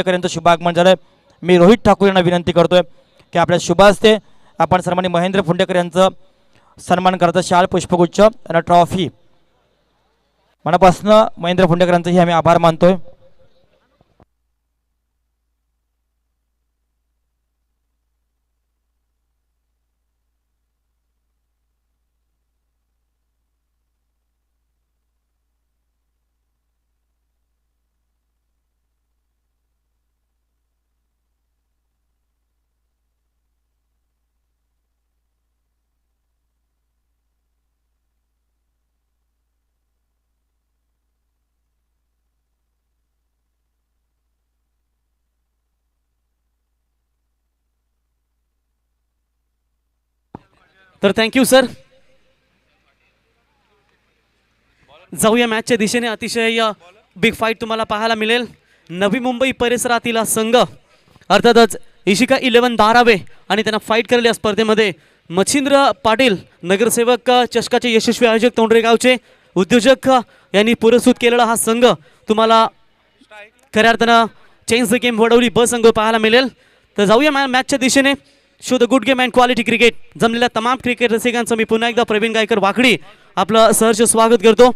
पर्यंत शुभागमन झालं. मी रोहित ठाकूर यांना विनंती करतोय की आपल्या शुभ हस्ते आपण सन्माननीय महेंद्र फुंडेकर यांचं सन्मान करता शाल पुष्पगुच्छ आणि ट्रॉफी मनापासून महेंद्र फुंडेकर यांचंही आम्ही आभार मानतोय. तर थँक्यू सर. जाऊया मॅचच्या दिशेने. अतिशय बिग फाईट तुम्हाला पाहायला मिळेल. नवी मुंबई परिसरातील हा संघ अर्थातच इशिका 11 धारावे आणि त्यांना फाईट केलेल्या स्पर्धेमध्ये मच्छिंद्र पाटील नगरसेवक चषकाचे यशस्वी आयोजक तोंडरे गावचे उद्योजक यांनी पुरस्कृत केलेला हा संघ तुम्हाला खऱ्या अर्थानं चेंज द गेम वडवली ब संघ पाहायला मिळेल. तर जाऊया मॅचच्या दिशेने. Show the good game and quality cricket. जमलेल्या तमाम क्रिकेट रसिकांचं मी पुन्हा एकदा प्रवीण गायकर वाकडी आपलं सहर्ष स्वागत करतो.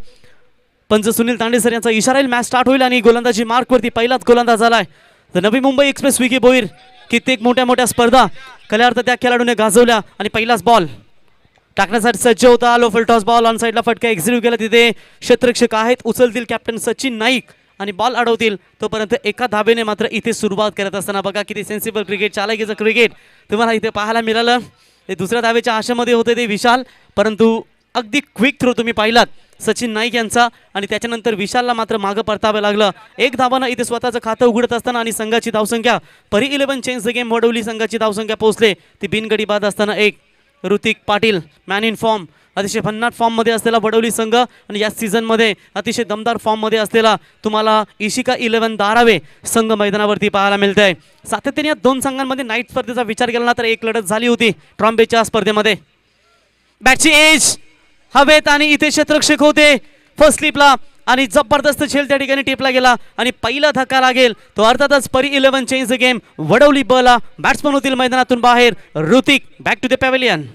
पंच सुनील तांडे सर यांचा इशारा येईल. मॅच स्टार्ट होईल आणि गोलंदाजी मार्कवरती पहिलाच गोलंदाज झालाय. तर नवी मुंबई एक्सप्रेस विकी बोईर कित्येक मोठ्या स्पर्धा खऱ्या अर्थ त्या खेळाडूने गाजवल्या आणि पहिलाच बॉल टाकण्यासाठी सज्ज होता. Low full toss ball on साईडला फटका एक्झिक्यूट केला. तिथे क्षेत्ररक्षक आहेत. उचलतील कॅप्टन सचिन नाईक आणि बॉल अडवतील. तोपर्यंत एका धाबेने मात्र इथे सुरुवात करत असताना बघा किती सेन्सिबल क्रिकेट, चालाकीचं क्रिकेट तुम्हाला इथे पाहायला मिळालं. ते दुसऱ्या धावेच्या आशेमध्ये होते ते विशाल, परंतु अगदी क्विक थ्रो तुम्ही पाहिलात सचिन नाईक यांचा आणि त्याच्यानंतर विशालला मात्र मागं परतावं लागलं. एक धावानं इथे स्वतःचं खातं उघडत असताना आणि संघाची धावसंख्या परी 11 चेंज द गेम वडवली संघाची धावसंख्या पोहोचले ती बिनगडी बाद असताना एक. Hrithik Patil man in form, अतिशय भन्नाट फॉर्ममध्ये असलेला वडवली संघ आणि या सीझनमध्ये अतिशय दमदार फॉर्ममध्ये असलेला तुम्हाला इशिका 11 धारावे संघ मैदानावरती पाहायला मिळत आहे. सातत्याने या दोन संघांमध्ये नाईट स्पर्धेचा विचार केला ना तर एक लढत झाली होती ट्रॉम्बेच्या स्पर्धेमध्ये. बॅटची एज हवेत आणि इथे क्षेत्ररक्षक होते फर्स्ट स्लिपला आणि जबरदस्त झेल त्या ठिकाणी टिपला गेला आणि पहिला धक्का लागेल तो अर्थातच परी 11 चेंज द गेम वडवली बला. बॅट्समन होतील मैदानातून बाहेर. Hrithik back to the pavilion.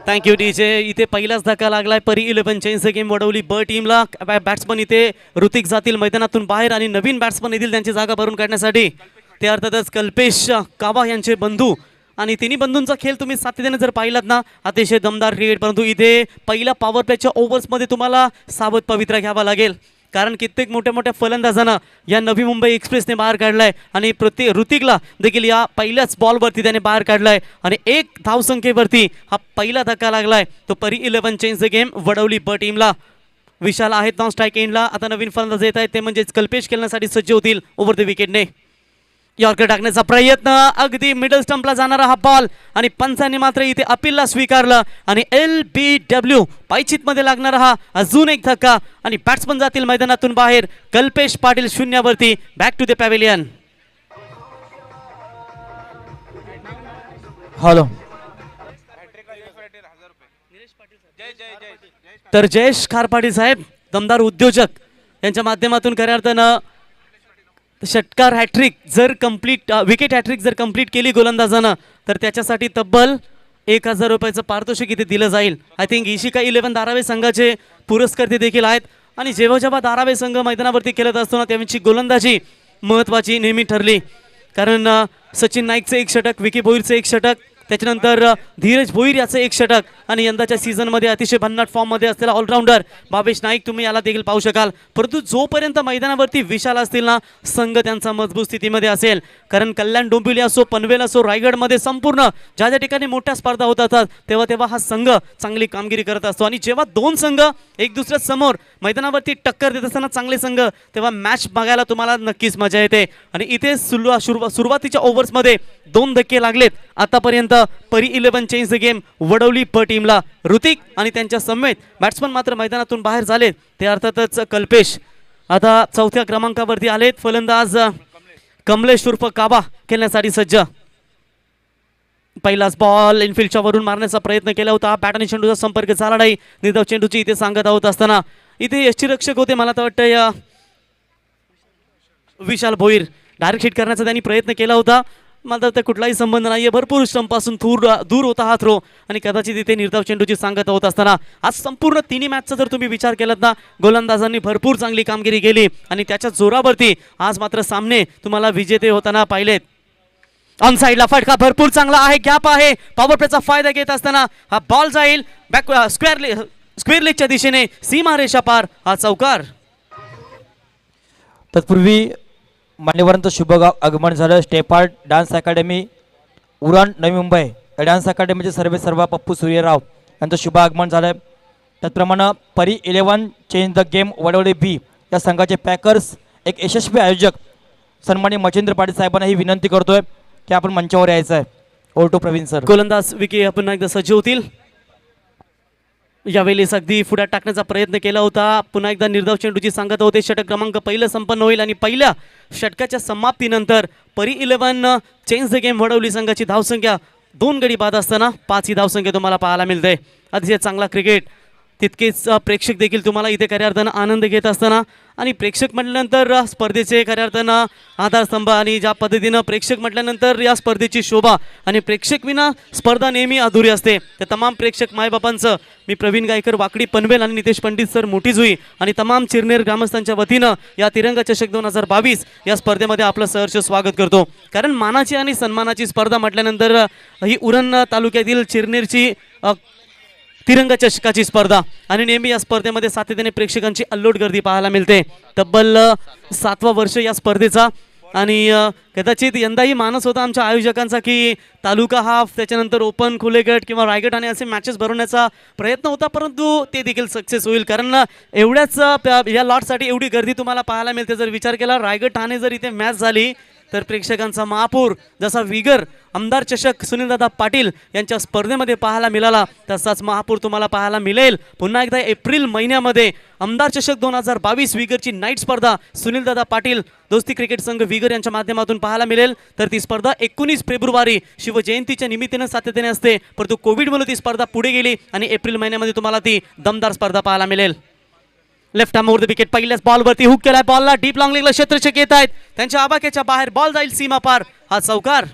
Thank you DJ. इथे पहिलाच धक्का लागलाय परी 11 चेंज द गेम वडवली ब टीमला. बॅट्समन इथे ऋतिक जातील मैदानातून बाहेर आणि नवीन बॅट्समन येतील त्यांची जागा भरून काढण्यासाठी. ते अर्थातच कल्पेश कावा यांचे बंधू आणि तिन्ही बंधूंचा खेळ तुम्ही सातत्याने जर पाहिलात ना अतिशय दमदार क्रिकेट. परंतु इथे पहिल्या पॉवर प्लेच्या ओव्हर्समध्ये तुम्हाला सावध पवित्रा घ्यावा लागेल कारण कित्येक मोठ्या फलंदाजांना या नवी मुंबई एक्सप्रेसने बाहेर काढलाय आणि ऋतिकला देखील या पहिल्याच बॉलवरती त्याने बाहेर काढलाय आणि एक धावसंख्येवरती हा पहिला धक्का लागलाय तो परी 11 चेंज द गेम वडवली ब टीमला. विशाल आहेत नॉन स्ट्राईक एंडला. आता नवीन फलंदाज येत आहेत ते म्हणजेच कल्पेश खेळण्यासाठी सज्ज होतील ओव्हर द विकेटने. यॉर्कर टाकण्याचा प्रयत्न अगदी मिडल स्टंपला जाणारा हा बॉल आणि पंचांनी मात्र इथे अपीलला स्वीकारलं आणि LBW पायचीत मध्ये लागणारा हा अजून एक धक्का आणि बॅट्समन जातील मैदानातून बाहेर. कल्पेश पाटील शून्यावरती. Back to the pavilion. Hello. तर जयेश खारपाटी साहेब दमदार उद्योजक यांच्या माध्यमातून खऱ्या अर्थानं षटकार हॅट्रिक जर कंप्लीट विकेट हॅट्रिक जर कंप्लीट केली गोलंदाजानं तर त्याच्यासाठी तब्बल 1000 रुपयाचं पारितोषिक इथे दिलं जाईल. आय थिंक इशिका 11 धारावे संघाचे पुरस्कर्ते देखील आहेत आणि जेव्हा धारावे संघ मैदानावरती खेळत असतो ना त्यांची गोलंदाजी महत्त्वाची नेहमी ठरली कारण सचिन नाईकचं एक षटक, विकी भोईरचं एक षटक, त्याच्यानंतर धीरज भोईर याचं एक षटक आणि यंदाच्या सीझनमध्ये अतिशय भन्नाट फॉर्ममध्ये असलेला ऑलराऊंडर भावेश नाईक तुम्ही याला देखील पाहू शकाल. परंतु जोपर्यंत मैदानावरती विशाल असतील ना संघ त्यांचा मजबूत स्थितीमध्ये असेल कारण कल्याण डोंबिवली असो, पनवेल असो, रायगडमध्ये संपूर्ण ज्या ज्या ठिकाणी मोठ्या स्पर्धा होत असतात तेव्हा हा संघ चांगली कामगिरी करत असतो आणि जेव्हा दोन संघ एक दुसऱ्या समोर मैदानावरती टक्कर देत असताना चांगले संघ तेव्हा मॅच बघायला तुम्हाला नक्कीच मजा येते. आणि इथे सुरुवातीच्या ओव्हर्समध्ये 2 धक्के लागलेत आतापर्यंत परी 11 चेंज द गेम वडवली प टीमला. ऋतिक आणि त्यांच्या समेत बॅट्समन मात्र मैदानातून बाहेर झाले, ते अर्थातच कल्पेश. आता चौथ्या क्रमांकावरती आलेत फलंदाज कमलेश उर्फ काबा खेळण्यासाठी सज्ज. पहिलाच बॉल इनफिल्डच्या वरून मारण्याचा प्रयत्न केला होता, बॅट आणि चेंडूचा संपर्क झाला नाही. निर्धाव चेंडूची इथे सांगत आहोत असताना इथे यष्टीरक्षक होते, मला तर वाटतं विशाल भोईर. डायरेक्ट हिट करण्याचा त्यांनी प्रयत्न केला होता, मात्र त्या कुठलाही संबंध नाहीये. भरपूर स्टंपासून दूर होता हा थ्रो आणि कदाचित इथे निर्धाव चेंडूची सांगत होत असताना आज संपूर्ण तिन्ही मॅचचा जर तुम्ही विचार केलात ना, गोलंदाजांनी भरपूर चांगली कामगिरी केली आणि त्याच्या जोरावरती आज मात्र सामने तुम्हाला विजेते होताना पाहिलेत. ऑन साईडला फटका भरपूर चांगला आहे, गॅप आहे, पॉवर प्लेचा फायदा घेत असताना हा बॉल जाईल बॅक स्क्वेअर लेगच्या दिशेने, सीमा रेषा पार, हा चौकार. तत्पूर्वी मान्यवरांचं शुभ आगमन झालं. Step art dance academy Uran Navi Mumbai या डान्स अकॅडमीचे सर्व पप्पू सूर्यराव यांचं शुभ आगमन झालं. त्याचप्रमाणे परी 11 चेंज द गेम वडवले बी या संघाचे पॅकर्स एक यशस्वी आयोजक सन्माननीय मच्छिंद्र पाटील साहेबांना ही विनंती करतोय की आपण मंचावर यायचं आहे. Over to Praveen sir. गोलंदाज विकी पुन्हा एकदा सज्ज होतील. यावेळेस अगदी पुढ्यात टाकण्याचा प्रयत्न केला होता, पुन्हा एकदा निर्धाव चेंडूची सांगत होते. षटक क्रमांक पहिलं संपन्न होईल आणि पहिल्या षटकाच्या समाप्तीनंतर परी 11 चेंज द गेम वडवली संघाची धावसंख्या 2 गडी बाद असताना 5 ही धावसंख्या तुम्हाला पाहायला मिळते. अतिशय चांगला क्रिकेट, तितकेच प्रेक्षक देखील तुम्हाला इथे खऱ्या अर्थानं आनंद घेत असताना आणि प्रेक्षक म्हटल्यानंतर स्पर्धेचे खऱ्या अर्थानं आधारस्तंभ आणि ज्या पद्धतीनं प्रेक्षक म्हटल्यानंतर या स्पर्धेची शोभा आणि प्रेक्षक विना स्पर्धा नेहमी अधुरी असते. त्या तमाम प्रेक्षक मायबापांचं मी प्रवीण गायकर वाकडी पनवेल आणि नितेश पंडित सर मोठी जुई आणि तमाम चिरनेर ग्रामस्थांच्या वतीनं या तिरंगा चषक 2022 या स्पर्धेमध्ये आपलं सहर्ष स्वागत करतो. कारण मानाची आणि सन्मानाची स्पर्धा म्हटल्यानंतर ही उरण तालुक्यातील चिरनेरची तिरंगा चषकाची स्पर्धा आणि नेहमी या स्पर्धेमध्ये सातत्याने प्रेक्षकांची अल्लोट गर्दी पाहायला मिळते. तब्बल 7वा वर्ष या स्पर्धेचा आणि कदाचित यंदाही मानस होता आमच्या आयोजकांचा की तालुका हाफ, त्याच्यानंतर ओपन, खुले गट किंवा रायगड आणि असे मॅचेस भरवण्याचा प्रयत्न होता, परंतु ते देखील सक्सेस होईल. कारण एवढ्याच या लॉटसाठी एवढी गर्दी तुम्हाला पाहायला मिळते. जर विचार केला रायगड ठाणे जर इथे मॅच झाली तर प्रेक्षकांचा महापूर जसा विगर आमदार चषक सुनीलदादा पाटील यांच्या स्पर्धेमध्ये पाहायला मिळाला, तसाच महापूर तुम्हाला पाहायला मिळेल पुन्हा एकदा एप्रिल महिन्यामध्ये आमदार चषक 2022 विगरची नाईट स्पर्धा सुनीलदादा पाटील दोस्ती क्रिकेट संघ विगर यांच्या माध्यमातून पाहायला मिळेल. तर ती स्पर्धा 19 फेब्रुवारी शिवजयंतीच्या निमित्तानं सातत्याने असते, परंतु कोविडमुळे ती स्पर्धा पुढे गेली आणि एप्रिल महिन्यामध्ये तुम्हाला ती दमदार स्पर्धा पाहायला मिळेल. Left arm over the wicket, पहिल्याच बॉलवरती हुक केलाय, बॉलला डीप लॉंग लेगला क्षेत्ररक्षक येत आहेत, त्यांच्या आबाक्याच्या बाहेर बॉल जाईल सीमा पार, हा चौकार.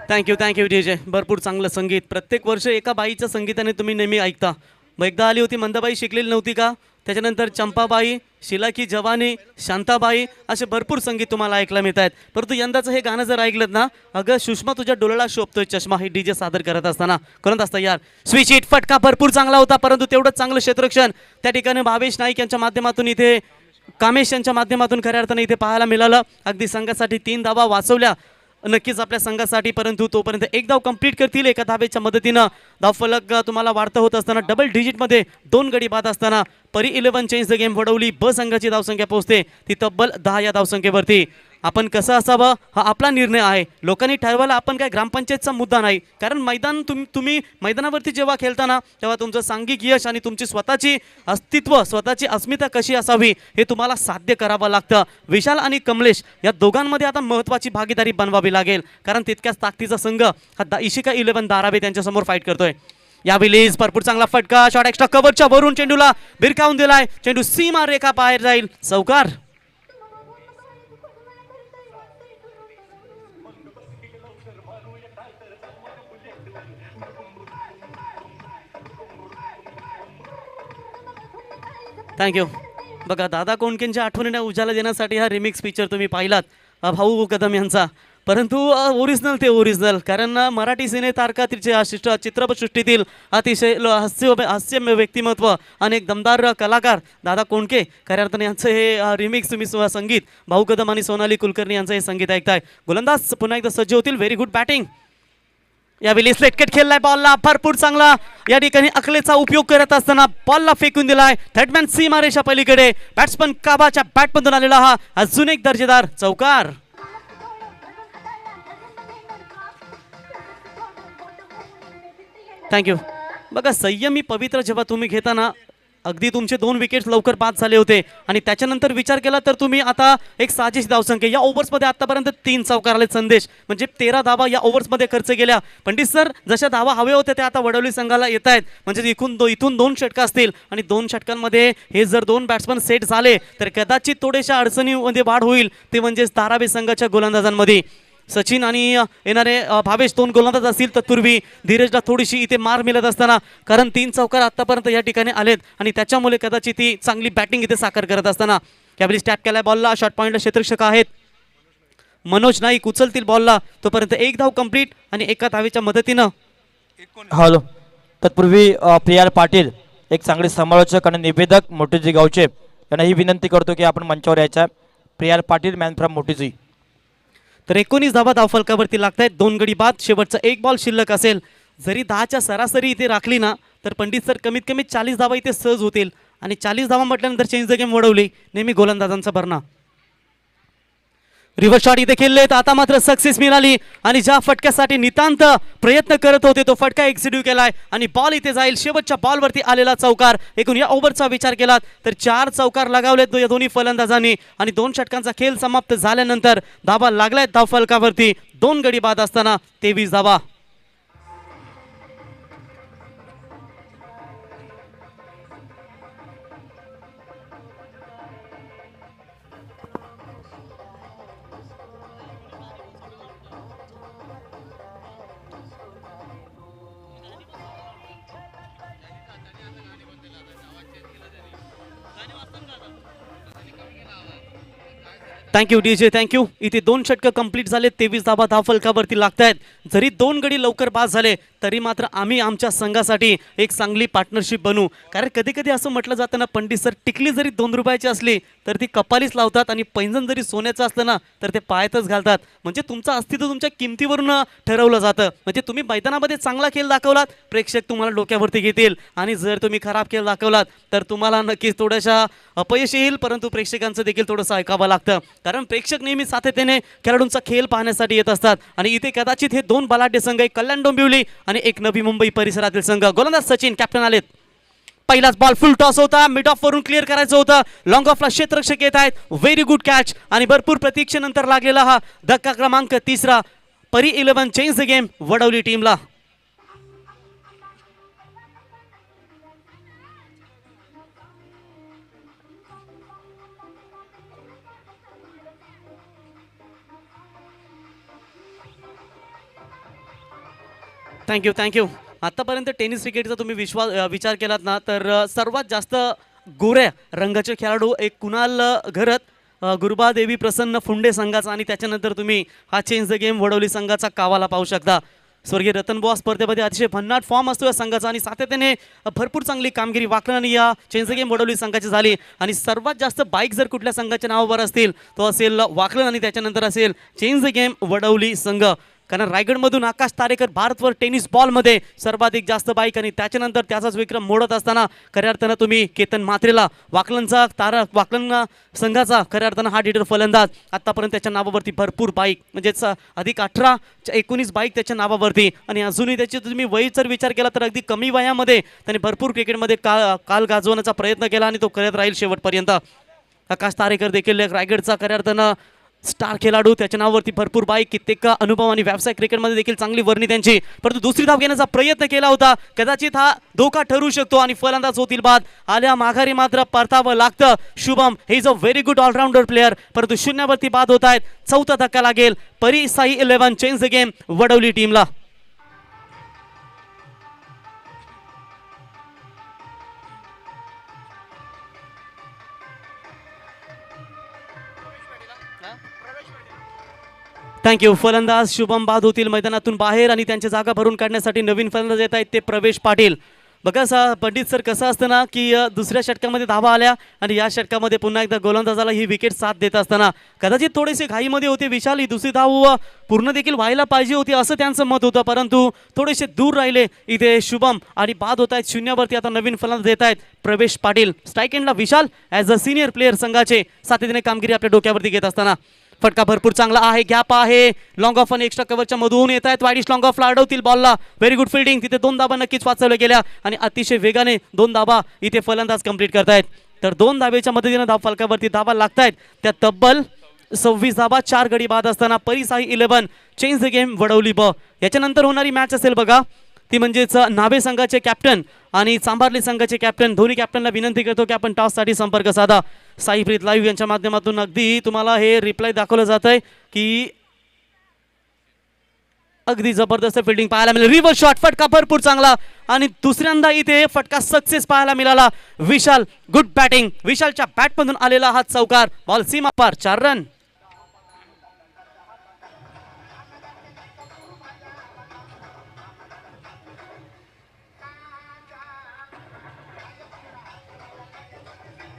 Thank you DJ. भरपूर चांगलं संगीत, प्रत्येक वर्ष एका बाईच्या संगीताने तुम्ही नेहमी ऐकता. मग एकदा आली होती मंदाबाई, शिकलेली नव्हती का? त्याच्यानंतर चंपाबाई, शिला की जवानी, शांताबाई, असे भरपूर संगीत तुम्हाला ऐकला मिळत आहेत. परंतु यंदाचं हे गाणं जर ऐकलं ना, अगं सुषमा तुझ्या डोळ्याला शोभतोय चष्मा, हे डीजे सादर करत असताना करत असता यार. स्विच हिट, फटका भरपूर चांगला होता, परंतु तेवढंच चांगलं क्षेत्ररक्षण त्या ठिकाणी भावेश नाईक यांच्या माध्यमातून इथे कामेश यांच्या माध्यमातून खऱ्या अर्थाने इथे पाहायला मिळालं. अगदी संघासाठी 3 धावा वाचवल्या नक्कीच आपल्या संघासाठी, परंतु तोपर्यंत एक धाव कंप्लीट करतील एका धावेच्या मदतीनं. धावफलक तुम्हाला वाढता होत असताना डबल डिजिटमध्ये 2 गडी बाद असताना परी 11 चेंज द गेम वडवली ब संघाची धावसंख्या पोहोचते ती तब्बल 10 या धावसंख्येवरती. आपण कसं असावं हा आपला निर्णय आहे, लोकांनी ठरवायला. आपण काय ग्रामपंचायतचा मुद्दा नाही, कारण मैदान तुम्ही मैदानावरती जेव्हा खेळताना तेव्हा तुमचं सांघिक यश आणि तुमची स्वतःची अस्तित्व, स्वतःची अस्मिता कशी असावी हे तुम्हाला साध्य करावं लागतं. विशाल आणि कमलेश या दोघांमध्ये आता महत्त्वाची भागीदारी बनवावी लागेल, कारण तितक्याच ताकदीचा संघ हा इशिका 11 धारावे त्यांच्यासमोर फाईट करतोय. यावेळेस भरपूर चांगला फटका, शॉट एक्स्ट्रा कव्हरच्या वरून चेंडूला भिरकावून दिलाय, चेंडू सीमा रेखा बाहेर जाईल, चौकार. थँक्यू. बघा दादा कोंडकेंच्या आठवणीने उजाला देण्यासाठी हा रिमिक्स पिक्चर तुम्ही पाहिलात भाऊ कदम यांचा, परंतु ओरिजिनल ते ओरिजिनल, कारण मराठी सिने तारका चित्रपटसृष्टीतील अतिशय हास्य व्यक्तिमत्व आणि एक दमदार कलाकार दादा कोंडके खऱ्या अर्थाने यांचं हे रिमिक्स तुम्ही संगीत भाऊ कदम आणि सोनाली कुलकर्णी यांचं हे संगीत ऐकताय. गोलंदाज पुन्हा एकदा सज्ज होतील. Very good batting. यावेळी लेटकेट खेळलाय बॉलला, भरपूर चांगला या ठिकाणी अकलेचा उपयोग करत असताना बॉलला फेकून दिलाय थर्डमॅन सीमारेषा पलीकडे. बॅट्समन काबाच्या बॅटमधून आलेला हा अजून एक दर्जेदार चौकार. थँक्यू. बघा संयमी पवित्र जेव्हा तुम्ही घेताना अगदी तुमचे 2 विकेट्स लवकर बाद झाले होते आणि त्याच्यानंतर विचार केला तर तुम्ही आता एक साजेशी धावसंख्या या ओव्हर्समध्ये आतापर्यंत 3 चौकार आले संदेश, म्हणजे 13 धावा या ओव्हर्समध्ये खर्च केल्या. पंडित सर जशा धावा हवे होते त्या आता वडवली संघाला येत आहेत, म्हणजे इथून 2 षटकं असतील आणि 2 षटकांमध्ये हे जर 2 बॅट्समन सेट झाले तर कदाचित थोड्याशा अडचणीमध्ये वाढ होईल, ते म्हणजे धारावी संघाच्या गोलंदाजांमध्ये. सचिन आणि येणारे भावेश 2 गोलंदाज असतील, तत्पूर्वी धीरजला थोडीशी इथे मार मिळत असताना, कारण 3 चौकार आतापर्यंत या ठिकाणी आलेत आणि त्याच्यामुळे कदाचित ती चांगली बॅटिंग इथे साकार करत असताना. यावेळी स्टॅप केलाय बॉलला, शॉर्ट पॉईंटला क्षेत्ररक्षक आहेत मनोज नाईक, उचलतील बॉलला, तोपर्यंत 1 धाव कंप्लीट आणि 1 धावेच्या मदतीनं. हॅलो. तत्पूर्वी प्रियाल पाटील एक चांगले समालोचक आणि निवेदक मोठीजी गावचे यांना ही विनंती करतो की आपण मंचावर यायचा. Priyal Patil, man from Mothiji. तर 19 धावा धावफलकावरती लागतायत, 2 गडी बाद, शेवटचा 1 बॉल शिल्लक असेल. जरी 10च्या सरासरी इथे राखली ना तर पंडित सर कमीत कमी 40 धावा इथे सहज होतील आणि 40 धावा म्हटल्यानंतर चेंज द गेम वडवली नेहमी गोलंदाजांचा भरणा. रिव्हर्स शॉट इथे खेळलेत, आता मात्र सक्सेस मिळाली आणि ज्या फटक्यासाठी नितांत प्रयत्न करत होते तो फटका एक्झिक्यूट केलाय आणि बॉल इथे जाईल. शेवटच्या बॉलवरती आलेला चौकार. एकूण या ओव्हरचा विचार केलात तर 4 चौकार लगावलेत या दोन्ही फलंदाजांनी आणि 2 षटकांचा खेळ समाप्त झाल्यानंतर धावा लागलायत धावफलकावरती. 2 गडी बाद असताना 23 धावा. Thank you DJ, thank you. इथे 2 षटकं कंप्लीट झाले, 23 धावा धावफलकावरती लागतायत. जरी 2 गडी लवकर पास झाले तरी मात्र आम्ही आमच्या संघासाठी एक चांगली पार्टनरशिप बनवू. कारण कधी कधी असं म्हटलं जातं ना पंडित सर, टिकली जरी 2 रुपयाची असली तर ती कपालीच लावतात आणि पैंजण जरी सोन्याचं असलं ना तर ते पायातच घालतात. म्हणजे तुमचं अस्तित्व तुमच्या किमतीवरून ठरवलं जातं. म्हणजे तुम्ही मैदानामध्ये चांगला खेळ दाखवलात, प्रेक्षक तुम्हाला डोक्यावरती घेतील आणि जर तुम्ही खराब खेळ दाखवलात तर तुम्हाला नक्कीच थोड्याशा अपयश येईल, परंतु प्रेक्षकांचं देखील थोडंसं ऐकावं लागतं. कारण प्रेक्षक नेहमी सातत्याने खेळाडूंचा खेळ पाहण्यासाठी येत असतात आणि इथे कदाचित हे 2 बलाढ्य संघ, एक कल्याण डोंबिवली आणि एक नवी मुंबई परिसरातील संघ. गोलंदाज सचिन, कॅप्टन आलेत. पहिलाच बॉल फुल टॉस होता, मिड ऑफ वरून क्लिअर करायचं होतं, लॉंग ऑफला क्षेत्ररक्षक येत आहेत. व्हेरी गुड कॅच आणि भरपूर प्रतीक्षेनंतर लागलेला हा धक्का क्रमांक 3. परी 11 चेंज द गेम वडवली टीमला. Thank you, thank you. आतापर्यंत टेनिस क्रिकेटचा तुम्ही विचार केलात ना तर सर्वात जास्त गोऱ्या रंगाचे खेळाडू एक कुणाल घरत, गुरुबादेवी प्रसन्न फुंडे संघाचा आणि त्याच्यानंतर तुम्ही हा चेंज द गेम वडवली संघाचा कावाला पाहू शकता. स्वर्गीय रतनबुवा स्पर्धेमध्ये अतिशय भन्नाट फॉर्म असतो या संघाचा आणि सातत्याने भरपूर चांगली कामगिरी वाकलन या चेंज द गेम वडवली संघाची झाली. आणि सर्वात जास्त बाईक जर कुठल्या संघाच्या नावावर असतील तो असेल वाकलन आणि त्याच्यानंतर असेल चेंज द गेम वडवली संघ. कारण रायगडमधून आकाश तारेकर भारतवर टेनिस बॉलमध्ये सर्वाधिक जास्त बाईक आणि त्याच्यानंतर त्याचाच विक्रम मोडत असताना खऱ्या अर्थानं तुम्ही केतन म्हात्रेला वाकलन संघाचा खऱ्या अर्थानं हा हिटर फलंदाज आतापर्यंत त्याच्या नावावरती भरपूर बाईक म्हणजेच अधिक 18 19 बाईक त्याच्या नावावरती आणि अजूनही त्याची तुम्ही वय जर विचार केला तर अगदी कमी वयामध्ये त्याने भरपूर क्रिकेटमध्ये काल गाजवण्याचा प्रयत्न केला आणि तो करत राहील शेवटपर्यंत. आकाश तारेकर देखील रायगडचा खऱ्या अर्थानं स्टार खेळाडू, त्याच्या नावावरती भरपूर बाईक, कित्येक अनुभव आणि व्यावसायिक क्रिकेटमध्ये देखील चांगली वर्णी त्यांची. परंतु दुसरी धाव घेण्याचा प्रयत्न केला होता, कदाचित हा धोका ठरू शकतो आणि फलंदाज होतील बाद. आल्या माघारी मात्र परतावं लागतं. Shubham he is a very good allrounder player, परंतु 0वरती बाद होत आहेत. 4था धक्का लागेल. Pari Sai 11 change the game Vadavali टीमला. थँक्यू. फलंदाज शुभम बाद होतील मैदानातून बाहेर आणि त्यांची जागा भरून काढण्यासाठी नवीन फलंदाज येत आहेत ते प्रवेश पाटील. बघा पंडित सर कसं असतं ना की दुसऱ्या षटकामध्ये धावा आल्या आणि या षटकामध्ये पुन्हा एकदा गोलंदाजाला ही विकेट साथ देत असताना कदाचित थोडेसे घाईमध्ये होते विशाल. ही दुसरी धाव पूर्ण देखील व्हायला पाहिजे होती असं त्यांचं मत होतं, परंतु थोडेसे दूर राहिले इथे शुभम आणि बाद होत आहेत. शून्यावरती आता नवीन फलंदाज देत आहेत प्रवेश पाटील. स्ट्राईक एंडला विशाल ॲज अ सिनियर प्लेअर संघाचे सातत्याने कामगिरी आपल्या डोक्यावरती घेत असताना. फटका भरपूर चांगला आहे, गॅप आहे, लॉंग ऑफ आणि एक्स्ट्रा कव्हरच्या मधून येत आहेत. वाईडिश लॉंग ऑफला अडवतील बॉलला. Very good fielding. तिथे 2 धाबा नक्कीच वाचवल्या गेल्या आणि अतिशय वेगाने 2 धाबा इथे फलंदाज कंप्लीट करतायत. तर 2 धाब्याच्या मदतीने धाव फलकावरती धावा लागतायत. त्या तब्बल 26 धाबा 4 गडी बाद असताना परिसाई 11 चेंज द गेम वडवली ब. याच्यानंतर होणारी मॅच असेल बघा ती म्हणजेच नाभे संघाचे कॅप्टन आणि चांभारली संघाचे कॅप्टन. दोन्ही कॅप्टनला विनंती करतो की आपण टॉससाठी संपर्क साधा. साईप्रीत लाईव्ह यांच्या माध्यमातून अगदी तुम्हाला हे रिप्लाय दाखवलं जात आहे की अगदी जबरदस्त फिल्डिंग पाहायला मिळेल. रिव्हर्स शॉट, फटका भरपूर चांगला आणि दुसऱ्यांदा इथे फटका सक्सेस पाहायला मिळाला. विशाल गुड बॅटिंग. विशालच्या बॅटमधून आलेला हा चौकार. बॉल सीमा पार 4 रन.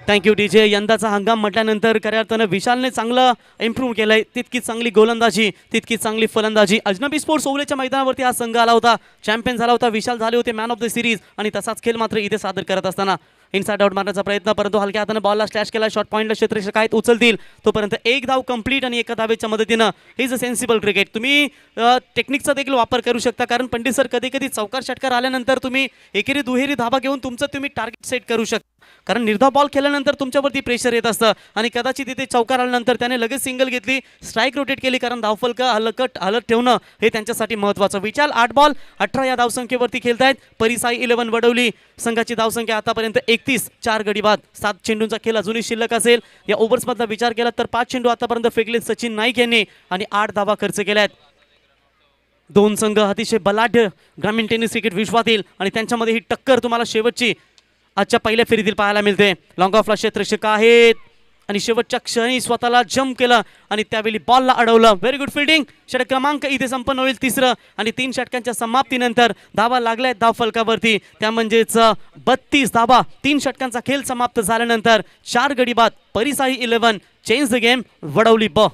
Thank you DJ. यंदाचा हंगाम म्हटल्यानंतर खऱ्या अर्थानं विशालने चांगलं इम्प्रूव्ह केलंय. तितकी चांगली गोलंदाजी, तितकी चांगली फलंदाजी. अजनबी स्पोर्ट्स ओवलेच्या मैदानावरती हा संघ आला होता, चॅम्पियन झाला होता. विशाल झाले होते मॅन ऑफ द सिरीज आणि तसाच खेळ मात्र इथे सादर करत असताना इनसाइड आउट मारण्याचा प्रयत्न, परंतु हलक्या हाताने बॉलला स्लॅश केला. शॉर्ट पॉईंटला क्षेत्ररक्षक आहेत उचलतील तोपर्यंत एक धाव कंप्लीट आणि एका धावेच्या मदतीनं इज अ सेन्सिबल क्रिकेट. तुम्ही टेक्निकचा देखील वापर करू शकता, कारण पंडित सर कधी कधी चौकार षटकार आल्यानंतर तुम्ही एकेरी दुहेरी धावा घेऊन तुमचं तुम्ही टार्गेट सेट करू शकता, कारण निर्धाव बॉल खेळल्यानंतर तुमच्यावरती प्रेशर येत असतं आणि कदाचित इथे चौकार आल्यानंतर त्याने लगेच सिंगल घेतली, स्ट्राईक रोटेट केली, कारण धावफलक हलत ठेवणं हे त्यांच्यासाठी महत्त्वाचं. विशाल 8 बॉल 18 या धावसंख्येवरती खेळतायत. परिसाई 11 वडवली संघाची धावसंख्या आतापर्यंत 31. 4 गडी बाद. 7 चेंडूंचा खेळ अजूनही शिल्लक असेल. या ओव्हर्समधला विचार केला तर 5 चेंडू आतापर्यंत फेकले सचिन नाईक यांनी आणि 8 धावा खर्च केल्यात. 2 संघ अतिशय बलाढ्य ग्रामीण टेनिस क्रिकेट विश्वातील आणि त्यांच्यामध्ये ही टक्कर तुम्हाला शेवटची आजच्या पहिल्या फेरीतील पाहायला मिळते. लॉंग ऑफला क्षेत्ररक्षक आहेत आणि शेवटच्या क्षणी स्वतःला जम्प केलं आणि त्यावेळी बॉलला अडवलं. Very good fielding. षटक क्रमांक इथे संपन्न होईल 3रं आणि 3 षटकांच्या समाप्तीनंतर धावा लागल्यात धाव फलकावरती. त्या म्हणजेच 32 धावा 3 षटकांचा खेळ समाप्त झाल्यानंतर 4 गडी बाद. परिसाई 11 चेंज द गेम वडवली ब.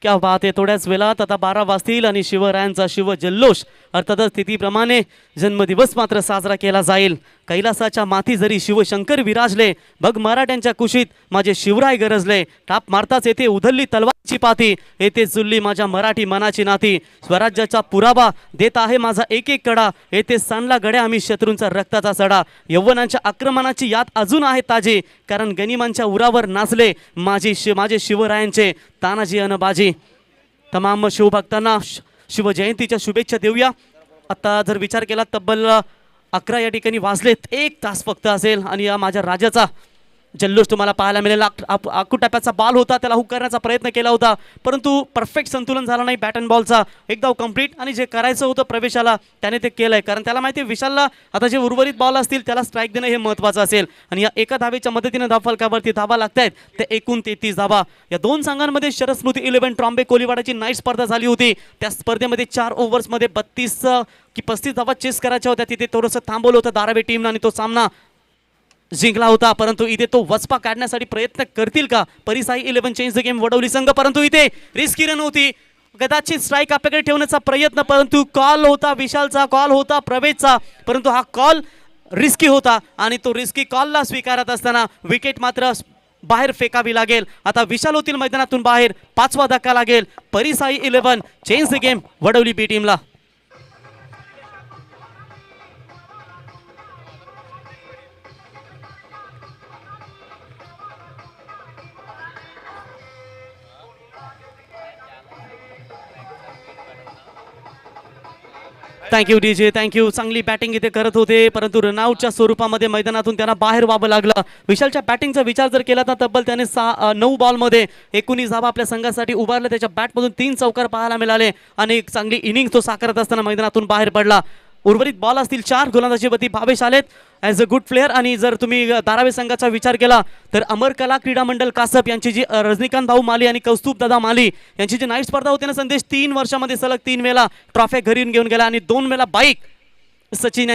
क्या बात आहे. थोड्याच वेळात आता 12 वाजतील आणि शिवरायांचा शिव जल्लोष अर्थातच तिथीप्रमाणे जन्मदिवस मात्र साजरा केला जाईल. कैलासाच्या माथी जरी शिवशंकर विराजले, बघ मराठ्यांच्या कुशीत माझे शिवराय गरजले. टाप मारताच येथे उधळली तलवारची पाती, येथे जुळली माझ्या मराठी मनाची नाती. स्वराज्याचा पुरावा देत आहे माझा एक एक कडा, येथे सांडला गड्या आम्ही शत्रूंचा रक्ताचा सडा. यव्वनांच्या आक्रमणाची याद अजून आहे ताजी, कारण गनिमांच्या उरावर नाचले माझे शिवरायांचे तानाजी अनबाजी. तमाम शिवभक्तांना शिवजयंतीच्या शुभेच्छा देऊया. आता जर विचार केला तब्बल 11 या ठिकाणी वाजलेत. 1 तास फक्त असेल आणि या माझ्या राजाचा जल्लोष तुम्हाला पाहायला मिळेल. आकुटाप्याचा बॉल होता, त्याला हुक करण्याचा प्रयत्न केला होता, परंतु परफेक्ट संतुलन झालं नाही बॅट अँड बॉलचा. एक धाव कंप्लीट आणि जे करायचं होतं प्रवेशाला त्याने ते केलंय, कारण त्याला माहिती आहे विशालला आता जे उर्वरित बॉल असतील त्याला स्ट्राईक देणं हे महत्त्वाचं असेल. आणि या एका धावेच्या मदतीने धावफलकावरती धावा लागतायत ते एकूण 33 धावा. या 2 संघांमध्ये शरद स्मृती 11 ट्रॉम्बे कोलीवाडाची नाईट स्पर्धा झाली होती. त्या स्पर्धेमध्ये 4 ओव्हर्समध्ये 32 की 35 धावा चेस करायच्या होत्या. तिथे थोडंसं थांबवलं होतं धारावी टीमनं आणि तो सामना जिंकला होता, परंतु इथे तो वचपा काढण्यासाठी प्रयत्न करतील का परिसाई 11 चेंज द गेम वडवली संघ. परंतु इथे रिस्की रन होती, कदाचित स्ट्राईक आपल्याकडे ठेवण्याचा प्रयत्न, परंतु कॉल होता विशालचा, कॉल होता प्रवेशचा, परंतु हा कॉल रिस्की होता आणि तो रिस्की कॉलला स्वीकारत असताना विकेट मात्र बाहेर फेकावी लागेल. आता विशाल होतील मैदानातून बाहेर. 5वा धक्का लागेल. परिसाई 11 चेंज द गेम वडवली बी टीमला. Thank you DJ, thank you. चांगली बॅटिंग इथे करत होते, परंतु रनआउटच्या स्वरूपामध्ये मैदानातून त्यांना बाहेर व्हावं लागलं. विशालच्या बॅटिंगचा विचार जर केला तर तब्बल त्याने 9 बॉलमध्ये 19 धावा आपल्या संघासाठी उभारले. त्याच्या बॅटमधून 3 चौकार पाहायला मिळाले आणि एक चांगली इनिंग तो साकारत असताना मैदानातून बाहेर पडला. उर्वरित बॉल असतील 4 गोलंदाजीवरती भावेश आलेत ॲज अ गुड प्लेअर. आणि जर तुम्ही धारावी संघाचा विचार केला तर अमर कला क्रीडा मंडळ कासप यांची जी रजनीकांत भाऊ माली आणि कौस्तुभ दादा माली यांची जी नाईट स्पर्धा होती ना संदेश, 3 वर्षामध्ये सलग 3 वेळा ट्रॉफ्या घरी घेऊन गेला आणि 2 वेळा बाईक सचिन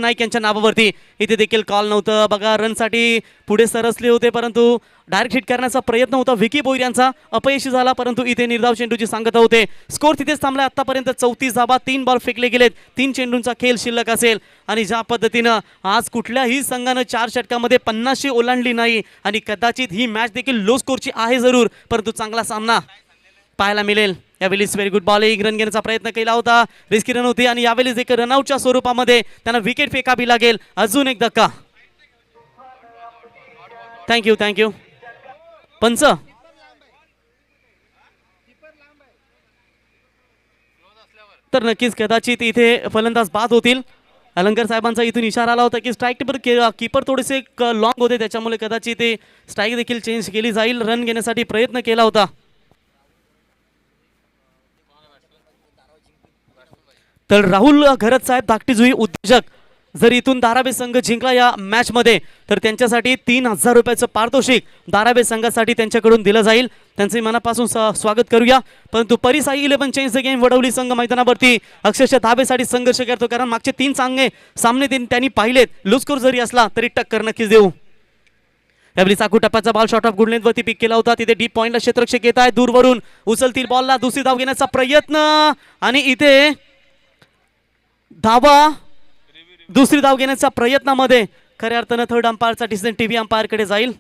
नाईक यांच्या नावावरती. इथे देखील कॉल नव्हतं बघा. रनसाठी पुढे सरसले होते परंतु डायरेक्ट हिट करण्याचा प्रयत्न होता विकी बोईर यांचा, अपयशी झाला. परंतु इथे निर्धाव चेंडूची सांगत होते. स्कोर तिथेच थांबलाय आतापर्यंत 34 धावा, 3 बॉल फेकले गेलेत, 3 चेंडूंचा खेळ शिल्लक असेल. आणि ज्या पद्धतीनं आज कुठल्याही संघानं 4 षटकामध्ये 50 ओलांडली नाही आणि कदाचित ही मॅच देखील लो स्कोरची आहे जरूर, परंतु चांगला सामना पाहायला मिळेल. यावेळेस व्हेरी गुड बॉल, एक रन घेण्याचा प्रयत्न केला होता, रिस्की रन होती आणि यावेळेस एक रनआउटच्या स्वरूपामध्ये त्यांना विकेट फेकावी लागेल. अजून एक धक्का. थँक्यू थँक्यू पंच. तर नक्कीच कदाचित इथे फलंदाज बाद होतील. अलंकार साहेबांचा इथून इशारा आला होता की स्ट्राईक कीपर थोडेसे लॉंग होते, त्याच्यामुळे कदाचित ते स्ट्राईक देखील चेंज केली जाईल. रन घेण्यासाठी प्रयत्न केला होता. तर राहुल घरत साहेब धाकटीजुई उद्योजक जर इथून धारावी संघ जिंकला या मॅच मध्ये तर त्यांच्यासाठी 3000 रुपयाचं पारितोषिक धारावी संघासाठी त्यांच्याकडून दिलं जाईल. त्यांचे मनापासून स्वागत करूया. परंतु परिसाई 11 चेंज द गेम वडवली संघ मैदानावरती अक्षरशः धाबेसाठी संघर्ष करतो, कारण मागचे 3 सामने त्यांनी पाहिलेत. लूज स्कोर जरी असला तरी टक्कर नक्कीच देऊ. यावेळी चाकू टप्प्याचा ball short of good length वरती पिक केला होता. तिथे डीप पॉइंटला क्षेत्ररक्षक येत आहे, दूरवरून उचलतील बॉलला, दुसरी धाव घेण्याचा प्रयत्न आणि इथे धावा. दुसरी धाव घेण्याच्या प्रयत्नामध्ये खऱ्या अर्थानं थर्ड अंपायरचा डिसिजन टीव्ही अंपायरकडे जाईल.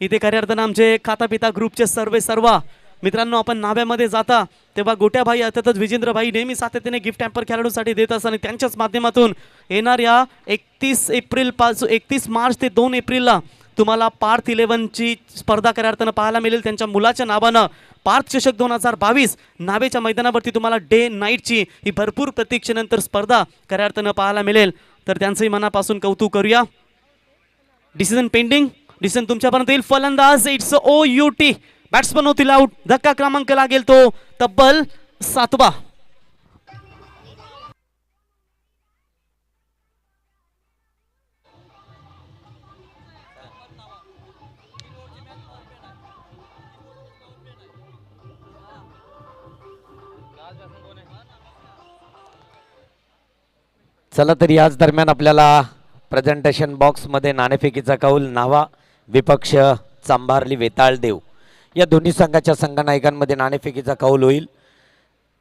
इथे खऱ्या अर्थानं आमचे खाता पिता ग्रुपचे सर्व मित्रांनो, आपण नाव्यामध्ये जाता तेव्हा गोट्याभाई अर्थातच विजेंद्रभाई नेहमी सातत्याने गिफ्ट हॅम्पर खेळाडूंसाठी देत असतात आणि त्यांच्याच माध्यमातून येणाऱ्या 31 मार्च ते 2 एप्रिलला तुम्हाला पार्थ 11ची स्पर्धा खऱ्या अर्थानं पाहायला मिळेल. त्यांच्या मुलाच्या नावानं पार्थ चषक 2022 नावेच्या मैदानावरती तुम्हाला डे नाईटची ही भरपूर प्रतीक्षेनंतर स्पर्धा खऱ्या अर्थानं पाहायला मिळेल. तर त्यांचंही मनापासून कौतुक करूया. डिसिजन पेंडिंग, डिसिजन तुमच्यापर्यंत येईल. फलंदाज इट्स OUT, बॅट्समन होतील आउट. धक्का क्रमांक लागेल तो तब्बल 7वा. चला तर याच दरम्यान आपल्याला प्रेझेंटेशन बॉक्समध्ये नाणेफेकीचा कौल नावा विपक्ष चांभारली वेताळदेव या दोन्ही संघाच्या संघनायकांमध्ये नाणेफेकीचा कौल होईल.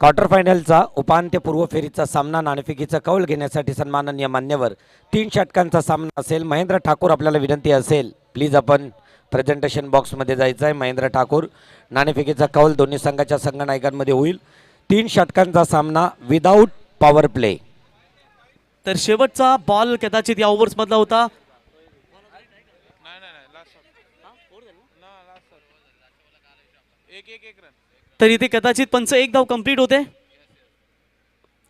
क्वार्टर फायनलचा उपांत्यपूर्व फेरीचा सामना नाणेफेकीचा कौल घेण्यासाठी सन्माननीय मान्यवर 3 षटकांचा सामना असेल. महेंद्र ठाकूर, आपल्याला विनंती असेल प्लीज आपण प्रेझेंटेशन बॉक्समध्ये जायचं आहे. महेंद्र ठाकूर, नाणेफेकीचा कौल दोन्ही संघाच्या संघनायकांमध्ये होईल. 3 षटकांचा सामना विदाऊट पॉवर प्ले. तर शेवटचा बॉल कदाचित या ओव्हर्स मधला होता. तर इथे कदाचित पंच 1 धाव कंप्लीट होते.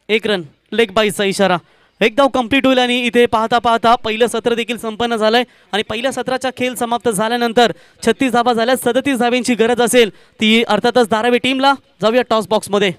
1 रन, लेग बाईचा इशारा. 1 धाव कंप्लीट होईल आणि इथे पाहता पाहता पहिलं सत्र देखील संपन्न झालंय आणि पहिल्या सत्राचा खेळ समाप्त झाल्यानंतर 36 धावा झाल्या. 37 धाव्यांची गरज असेल ती अर्थातच धारावी टीमला. जाऊया टॉस बॉक्स मध्ये.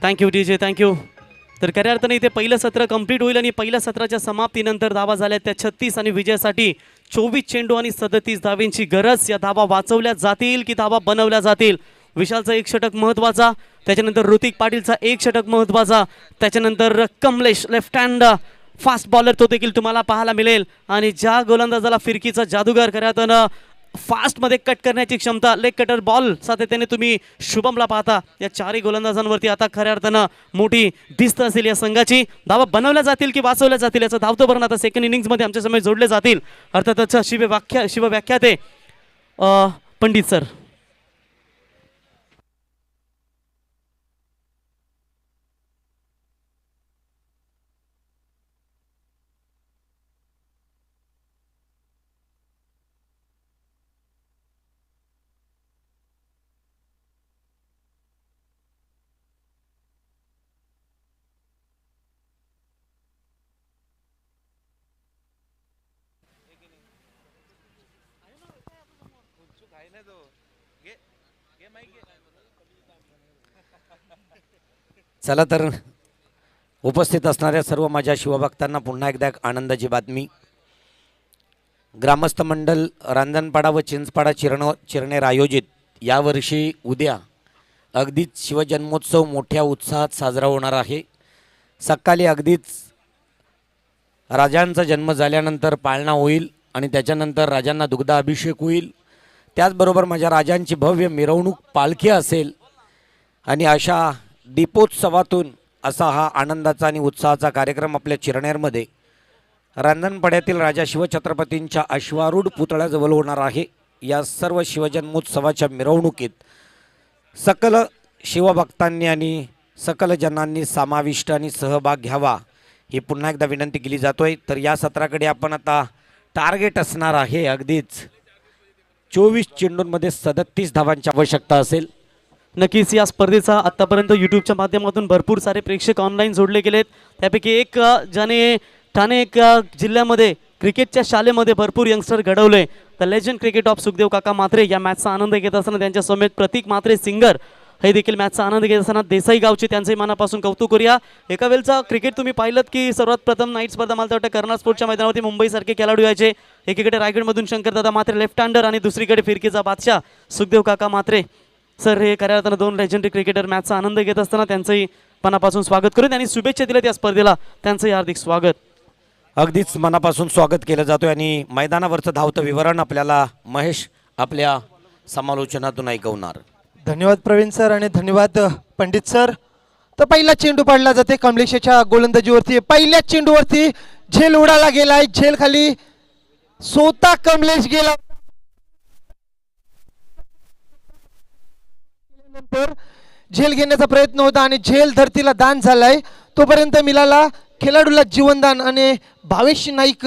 Thank you DJ, thank you. तर खऱ्या अर्थाने इथे पहिलं सत्र कंप्लीट होईल आणि पहिल्या सत्राच्या समाप्तीनंतर धावा झाल्या त्या 36 आणि विजयासाठी 24 चेंडू आणि 37 धावेंची गरज. या धावा वाचवल्या जातील की धावा बनवल्या जातील? विशालचा एक षटक महत्वाचा, त्याच्यानंतर ऋतिक पाटीलचा एक षटक महत्वाचा, त्याच्यानंतर Kamlesh left hand fast bowler तो देखील तुम्हाला पाहायला मिळेल. आणि ज्या गोलंदाजाला फिरकीचा जादूगार खऱ्या अर्थानं फास्टमध्ये कट करण्याची क्षमता, लेग कटर बॉल सातत्याने तुम्ही शुभमला पाहता. या चारही गोलंदाजांवरती आता खऱ्या अर्थानं मोठी दिसत असेल या संघाची. धावा बनवल्या जातील की वाचवल्या जातील याचं धावतो भरण आता सेकंड इनिंग्समध्ये आमच्या समोर जोडले जातील. अर्थातच शिवव्याख्याते पंडित सर. चला तर उपस्थित असणाऱ्या सर्व माझ्या शिवभक्तांना पुन्हा एकदा एक आनंदाची बातमी. ग्रामस्थ मंडल रांजणपाडा व चिंचपाडा चिरनेर आयोजित यावर्षी उद्या अगदीच शिवजन्मोत्सव मोठ्या उत्साहात साजरा होणार आहे. सकाळी अगदीच राजांचा जन्म झाल्यानंतर पाळणा होईल आणि त्याच्यानंतर राजांना दुग्धाभिषेक होईल. त्याचबरोबर माझ्या राजांची भव्य मिरवणूक पालखी असेल आणि अशा दीपोत्सवातून असा हा आनंदाचा आणि उत्साहाचा कार्यक्रम आपल्या चिरनेरमध्ये रांजणपाड्यातील राजा शिवछत्रपतींच्या अश्वारूढ पुतळ्याजवळ होणार आहे. या सर्व शिवजन्मोत्सवाच्या मिरवणुकीत सकल शिवभक्तांनी आणि सकल जनांनी समाविष्ट आणि सहभाग घ्यावा ही पुन्हा एकदा विनंती केली जातोय. तर या सत्राकडे आपण आता टार्गेट असणार आहे अगदीच 24 चेंडूंमध्ये 37 धावांची आवश्यकता असेल. नक्कीच या स्पर्धेचा आतापर्यंत यूट्यूबच्या माध्यमातून भरपूर सारे प्रेक्षक ऑनलाईन जोडले गेलेत. त्यापैकी एक ज्याने ठाणे एक जिल्ह्यामध्ये क्रिकेटच्या शाळेमध्ये भरपूर यंगस्टर घडवले, the legend cricket of Sukhdev काका म्हात्रे या मॅचचा आनंद घेत असताना त्यांच्या समेत प्रतीक म्हात्रे सिंगर हे देखील मॅचचा आनंद घेत असताना देसाई गावचे त्यांचंही मनापासून कौतुक करूया. एका वेळचा क्रिकेट तुम्ही पाहिलं की सर्वात प्रथम नाईट स्पर्धा मला वाटतं कर्नाळ स्पोर्टच्या मैदानावरती मुंबईसारखे खेळाडू यायचे. एकीकडे रायगडमधून शंकरदादा म्हात्रे लेफ्ट हँडर आणि दुसरीकडे फिरकीचा बादशाह सुखदेव काका म्हात्रे सर हे खऱ्या अर्थानं दोन लेजंडरी क्रिकेटर मॅचचा आनंद घेत असताना त्यांचंही मनापासून स्वागत करून त्यांनी शुभेच्छा दिल्या त्या स्पर्धेला, त्यांचंही हार्दिक स्वागत. अगदीच मनापासून स्वागत केलं जातोय आणि मैदानावरचं धावतं विवरण आपल्याला महेश आपल्या समालोचनातून ऐकवणार. धन्यवाद प्रवीण सर आणि धन्यवाद पंडित सर. तर पहिला चेंडू पाडला जाते कमलेशाच्या गोलंदाजीवरती. पहिल्या चेंडूवरती झेल उडाला गेलाय, झेल खाली स्वतः कमलेश गेला. नंतर झेल घेण्याचा प्रयत्न होता आणि झेल धरतीला दान झालाय. तोपर्यंत मिळाला खेळाडूला जीवनदान आणि भावेश नाईक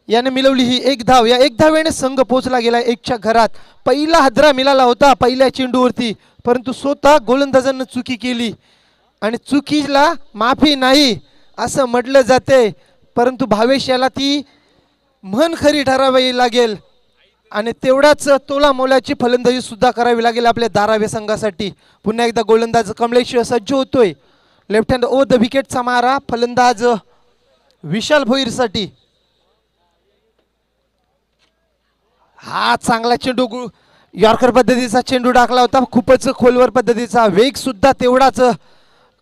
याने मिळवली ही एक धाव. या एक धावेने संघ पोहोचला गेला एकच्या घरात. पहिला हादरा मिळाला होता पहिल्या चेंडूवरती, परंतु स्वतः गोलंदाजांना चुकी केली आणि चुकीला माफी नाही असं म्हटलं जाते. परंतु भावेश याला ती म्हण खरी ठरावी लागेल आणि तेवढ्याच तोला मोलाची फलंदाजी सुद्धा करावी लागेल आपल्या धारावी संघासाठी. पुन्हा एकदा गोलंदाज कमलेश सज्ज होतोय. लेफ्ट हँड ओ द विकेटचा मारा फलंदाज विशाल भोईरसाठी. हा चांगला चेंडू यॉर्कर पद्धतीचा चेंडू टाकला होता, खूपच खोलवर पद्धतीचा. वेग सुद्धा तेवढाच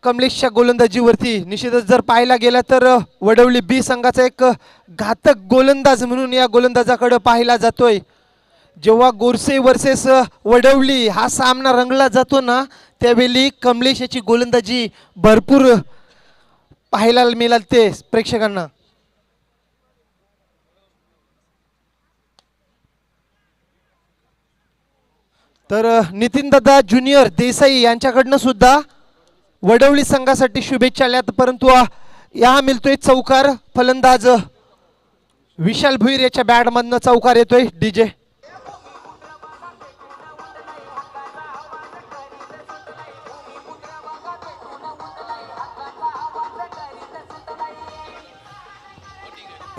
कमलेशच्या गोलंदाजीवरती. निश्चितच जर पाहायला गेला तर वडवली बी संघाचा एक घातक गोलंदाज म्हणून या गोलंदाजाकडे पाहिला जातोय. जेव्हा गोरसे वर्सेस वडवली हा सामना रंगला जातो ना, त्यावेळी कमलेश याची गोलंदाजी भरपूर पाहायला मिळते प्रेक्षकांना. तर नितीनदादा ज्युनियर देसाई यांच्याकडनं सुद्धा वडवली संघासाठी शुभेच्छा आल्यात, परंतु या मिळतोय चौकार. फलंदाज विशाल भुईर याच्या बॅटमधनं चौकार येतोय. DJ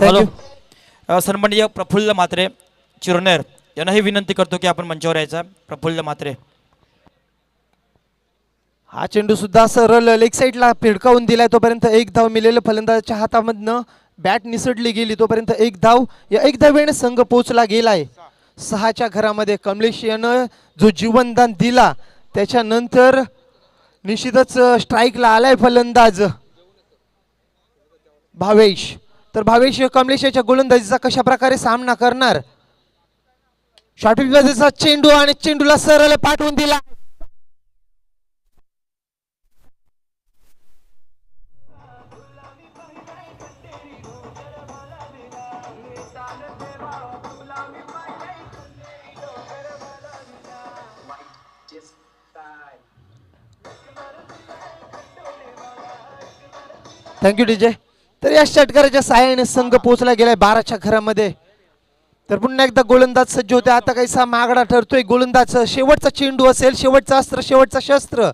hello. सन्माननीय प्रफुल्ल म्हात्रे चिरनेर यांनाही विनंती करतो की आपण मंचावर यायचा. प्रफुल्ल म्हात्रे. हा चेंडू सुद्धा सरळ लेग साईडला फिरकावून दिलाय. तोपर्यंत एक धाव मिळेल फलंदाजाच्या हातामधनं. बॅट निसटली गेली तोपर्यंत एक धाव या एक धावेने संघ पोहोचला गेलाय 6च्या घरामध्ये. कमलेश यानं जो जीवनदान दिला त्याच्यानंतर निश्चितच स्ट्राईकला आलाय फलंदाज भावेश. तर भावेश कमलेशाच्या गोलंदाजीचा कशा प्रकारे सामना करणार. शॉर्ट विभागाचा चेंडू आणि चेंडूला सरळ पाठवून दिला. Thank you DJ. तर या षटकाराच्या सहाय्याने संघ पोहोचला गेलाय 12च्या घरामध्ये. तर पुन्हा एकदा गोलंदाज सज्ज होते. आता काहीसा मागडा ठरतोय गोलंदाज. शेवटचा चेंडू असेल, शेवटचा अस्त्र, शेवटचा शस्त्र.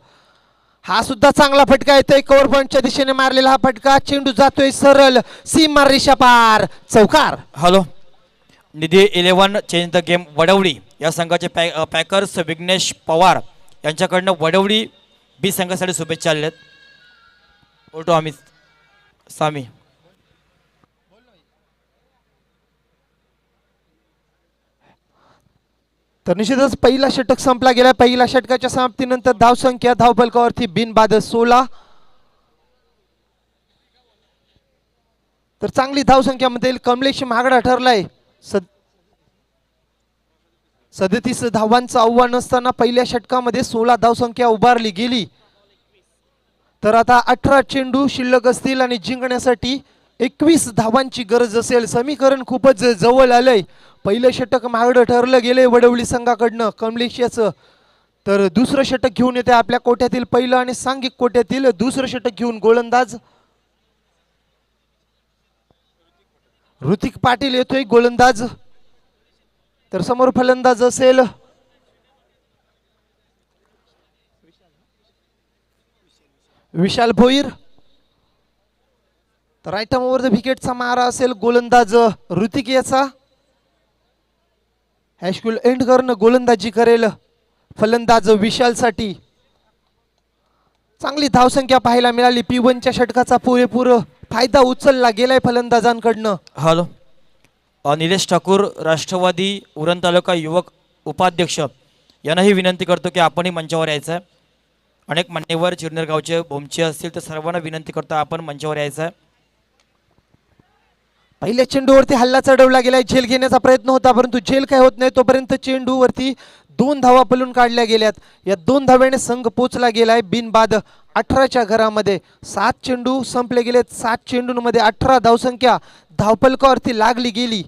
हा सुद्धा चांगला फटका येतोय. कव्हर पॉईंटच्या दिशेने मारलेला हा फटका. चेंडू जातोय सरळ सीमा रेषा पार, चौकार. Hello. Nidhi 11 change the game Vadavadi या संघाचे पॅकर्स विघ्नेश पवार यांच्याकडनं वडवडी बी संघासाठी शुभेच्छा आलेल्या आहेत. ओटो आम्ही सामी. तर निश्चितच पहिला षटक संपला गेला. पहिल्या षटकाच्या समाप्तीनंतर धावसंख्या धावफलकावरती बिनबाद 16. तर चांगली धावसंख्यामध्ये कमलेश महागडा ठरलाय. 37 धावांचं आव्हान असताना पहिल्या षटकामध्ये 16 धावसंख्या उभारली गेली. तर आता 18 चेंडू शिल्लक असतील आणि जिंकण्यासाठी 21 धावांची गरज असेल. समीकरण खूपच जवळ आलंय. पहिलं षटक महागडं ठरलं गेलंय वडवली संघाकडनं कमलेश याचं. तर दुसरं षटक घेऊन येते आपल्या कोट्यातील पहिलं आणि सांघिक कोट्यातील दुसरं षटक घेऊन गोलंदाज ऋतिक पाटील येतोय गोलंदाज. तर समोर फलंदाज असेल विशाल भोईर. तर राईट आर्म ओव्हर द विकेटचा मारा असेल गोलंदाज ऋतिक याचा. हॅशकुल एंड करणं गोलंदाजी करेल फलंदाज विशालसाठी. चांगली धावसंख्या पाहायला मिळाली. P1च्या षटकाचा पुरेपूर फायदा उचलला गेलाय फलंदाजांकडनं. हॅलो. निलेश ठाकूर राष्ट्रवादी उरण तालुका युवक उपाध्यक्ष यांनाही विनंती करतो की आपणही मंचावर यायचं आहे. अनेक मान्यवर चिरनेर गावचे भोमचे असतील तर सर्वांना विनंती करतो आपण मंचावर यायचं आहे. पहिल्या चेंडूवरती हल्ला चढवला गेलाय. झेल घेण्याचा प्रयत्न होता परंतु झेल काय होत नाही. तोपर्यंत चेंडूवरती 2 धावा पलून काढल्या गेल्यात. या 2 धाव्याने संघ पोचला गेलाय बिनबाद 18च्या घरामध्ये. 7 चेंडू संपले गेलेत. 7 चेंडूंमध्ये 18 धावसंख्या धावफलकावरती लागली गेली.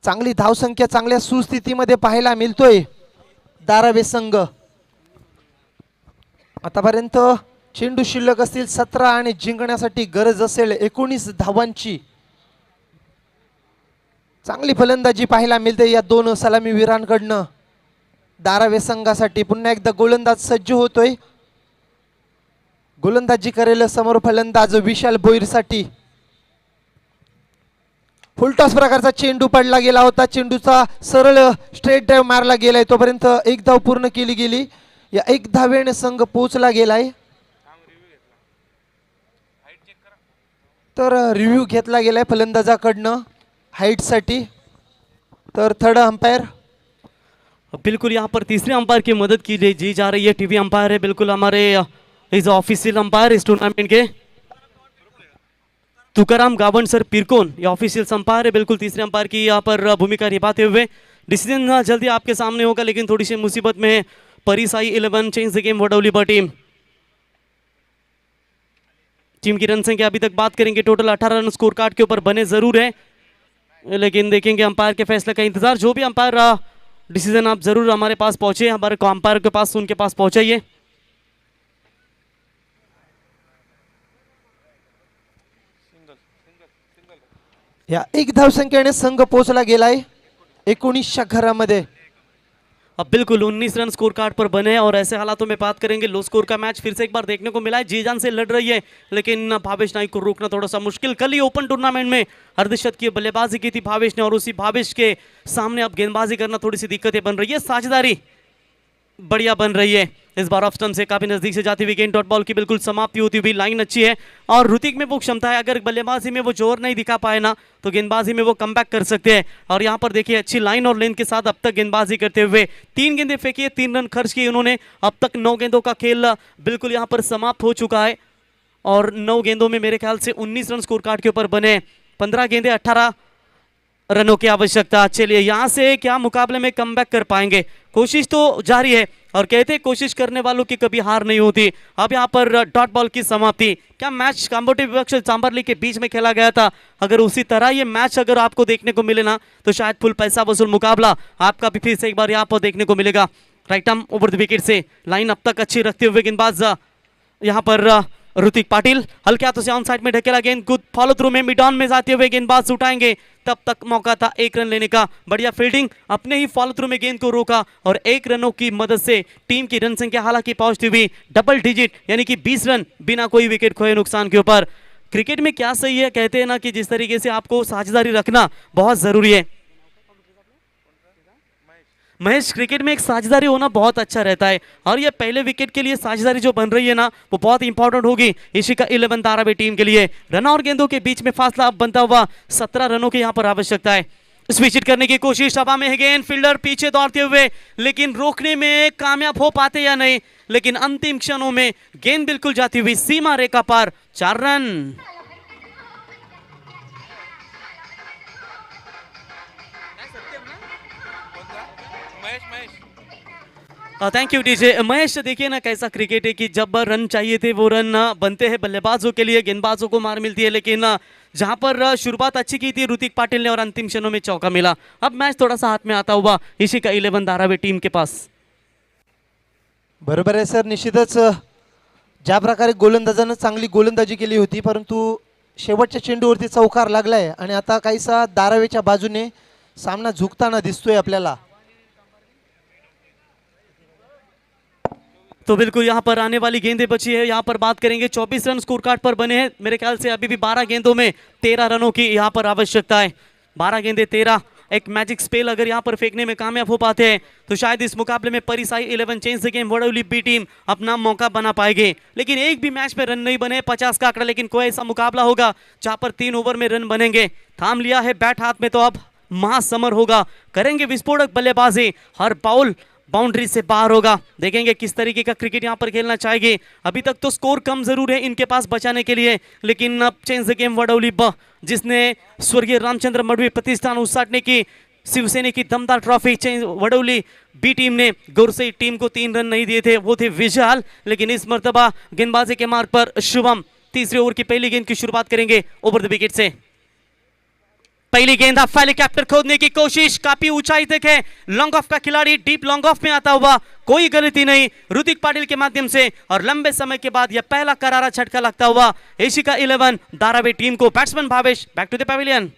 चांगली धावसंख्या चांगल्या सुस्थितीमध्ये पाहायला मिळतोय धारावे संघ. आतापर्यंत चेंडू शिल्लक असतील 17 आणि जिंकण्यासाठी गरज असेल 19 धावांची. चांगली फलंदाजी पाहायला मिळते या 2 सलामीवीरांकडनं धारावे संघासाठी. पुन्हा एकदा गोलंदाज सज्ज होतोय. गोलंदाजी करेल समोर फलंदाज विशाल भोईरसाठी. फुलटॉस प्रकारचा चेंडू पडला गेला होता. चेंडूचा सरळ स्ट्रेट ड्राइव्ह मारला गेलाय. तोपर्यंत एक धाव पूर्ण केली गेली. या एक धावेने संघ पोहोचला गेलाय. तर रिव्ह्यू घेतला गेलाय फलंदाजाकडनं हाईटसाठी. तर थर्ड अंपायर बिल्कुल यहाँ पर तीसरे अंपायर की मदद की जा रही है. टीवी अंपायर है बिल्कुल हमारे इस ऑफिशियल अंपायर इस टूर्नामेंट के तुकाराम गावण सर पिरकोन ये ऑफिशियल अंपायर है. बिल्कुल तीसरे अंपायर की यहाँ पर भूमिका निभाते हुए डिसीजन जल्दी आपके सामने होगा लेकिन थोड़ी सी मुसीबत में है Parisai 11 change the game Vadauli पर टीम की रन संख्या अभी तक बात करेंगे टोटल 18 रन स्कोर कार्ड के ऊपर बने जरूर है लेकिन देखेंगे अंपायर के फैसले का इंतजार. जो भी अंपायर डिसीजन आप जरूर हमारे पास पहुंचे, हमारे अंपायर के पास उनके पास पहुंचाइए. या एक धावसंख्येने संघ पोहोचला गेलाय 19च्या घरामध्ये. अब बिल्कुल 19 रन स्कोर कार्ड पर बने हैं और ऐसे हालातों में बात करेंगे. लो स्कोर का मैच फिर से एक बार देखने को मिला है. जी जान से लड़ रही है लेकिन भावेश नाइक को रोकना थोड़ा सा मुश्किल. कल ही ओपन टूर्नामेंट में अर्धशतकीय बल्लेबाजी की थी भावेश ने और उसी भावेश के सामने अब गेंदबाजी करना थोड़ी सी दिक्कतें बन रही है. साझेदारी बढ़िया बन रही है इस बार ऑफ स्टंप से काफी नजदीक से जाती हुई गेंद, डॉट बॉल की बिल्कुल समाप्ति होती हुई, लाइन अच्छी है और ऋतिक में वो क्षमता है, अगर बल्लेबाजी में वो जोर नहीं दिखा पाए ना तो गेंदबाजी में वो कमबैक कर सकते हैं। और यहाँ पर देखिए अच्छी लाइन और लेंथ के साथ अब तक गेंदबाजी करते हुए 3 गेंदें फेंकी है, 3 रन खर्च किए उन्होंने। अब तक 9 गेंदों का खेल बिल्कुल यहाँ पर समाप्त हो चुका है और 9 गेंदों में मेरे ख्याल से 19 रन स्कोर कार्ड के ऊपर बने। 15 गेंदें 18 रनों की आवश्यकता। चलिए यहाँ से क्या मुकाबले में कमबैक कर पाएंगे, कोशिश तो जारी है और कहते हैं कोशिश करने वालों की कभी हार नहीं होती। अब यहाँ पर डॉट बॉल की समाप्ति। क्या मैच कांबोटी विपक्ष चांबरली के बीच में खेला गया था, अगर उसी तरह ये मैच अगर आपको देखने को मिले ना तो शायद फुल पैसा वसूल मुकाबला आपका भी फिर से एक बार यहाँ पर देखने को मिलेगा। Right arm over the wicket say line अब तक अच्छी रखते हुए गेंदबाज यहाँ पर ऋतिक पाटिल हल्के हाथों से ऑन साइड में ढकेला गेंद, गुड फॉलो थ्रू में मिड ऑन में जाते हुए गेंदबाज उठाएंगे, तब तक मौका था 1 रन लेने का। बढ़िया फील्डिंग, अपने ही फॉलो थ्रू में गेंद को रोका और 1 रनों की मदद से टीम की रन संख्या हालांकि पहुंचती हुई डबल डिजिट यानी कि 20 रन बिना कोई विकेट खोए नुकसान के ऊपर। क्रिकेट में क्या सही है, कहते हैं ना कि जिस तरीके से आपको साझेदारी रखना बहुत जरूरी है। महेश, क्रिकेट में एक साझेदारी होना बहुत अच्छा रहता है और ये पहले विकेट के लिए साझेदारी जो बन रही है ना वो बहुत इंपॉर्टेंट होगी इशिका 11 धारावी टीम के लिए। रन और गेंदों के बीच में फासला अब बनता हुआ 17 रनों की यहाँ पर आवश्यकता है। स्विच हिट करने की कोशिश, हवा में है गेंद, फील्डर पीछे दौड़ते हुए लेकिन रोकने में कामयाब हो पाते या नहीं, लेकिन अंतिम क्षणों में गेंद बिल्कुल जाती हुई सीमा रेखा पार, 4 run. Thank you DJ Mahesh. देखिए ना कैसा क्रिकेट है कि जब रन चाहिए थे वो रन बनते हैं बल्लेबाजों के लिए, गेंदबाजों को मार मिलती है, लेकिन जहां पर शुरुआत अच्छी की थी ऋतिक पाटिल ने और अंतिम क्षणों में चौका मिला। अब मैच थोड़ा सा हाथ में आता हुआ इशिका 11 धारावी टीम के पास। बरोबर आहे सर, निश्चितच ज्या प्रकारे गोलंदाजानं चांगली गोलंदाजी केली होती परंतु शेवटच्या चेंडूवरती चौकार लागलाय आणि आता काहीसा धारावीच्या बाजूने सामना झुकताना दिसतोय आपल्याला। तो बिल्कुल यहाँ पर आने वाली गेंदें बची है, यहाँ पर बात करेंगे 24 रन स्कोर कार्ड पर बने हैं। मेरे ख्याल से अभी भी 12 गेंदों में 13 रनों की यहाँ पर आवश्यकता है। 12 गेंदें 13, एक मैजिक स्पेल अगर यहाँ पर फेंकने में कामयाब हो पाते हैं तो शायद इस मुकाबले में Parisai 11 change the game Vadoli B team अपना मौका बना पाएगी। लेकिन एक भी मैच में रन नहीं बने, 50 का आंकड़ा, लेकिन कोई ऐसा मुकाबला होगा जहाँ पर 3 ओवर में रन बनेंगे। थाम लिया है बैट हाथ में तो अब महासमर होगा, करेंगे विस्फोटक बल्लेबाजी, हर बाउल बाउंड्री से बाहर होगा। देखेंगे किस तरीके का क्रिकेट यहाँ पर खेलना चाहेंगे। अभी तक तो स्कोर कम जरूर है इनके पास बचाने के लिए, लेकिन अब चेंज द गेम वडोली ब जिसने स्वर्गीय रामचंद्र मडवी प्रतिष्ठान उसाटने की शिवसेना की दमदार trophy change Vadoli B team ने गोरसई टीम को 3 रन नहीं दिए थे, वो थे विशाल, लेकिन इस मर्तबा गेंदबाजी के मार्ग पर शुभम। तीसरे ओवर की पहली गेंद की शुरुआत करेंगे ओवर द विकेट से। पहली गेंद अब हेलीकॉप्टर खोदने की कोशिश, काफी ऊंचाई तक है, लॉन्ग ऑफ का खिलाड़ी डीप लॉन्ग ऑफ में आता हुआ, कोई गलती नहीं ऋतिक पाटिल के माध्यम से, और लंबे समय के बाद यह पहला करारा झटका लगता हुआ इशिका 11 धारावी टीम को। Batsman Bhavesh back to the pavilion.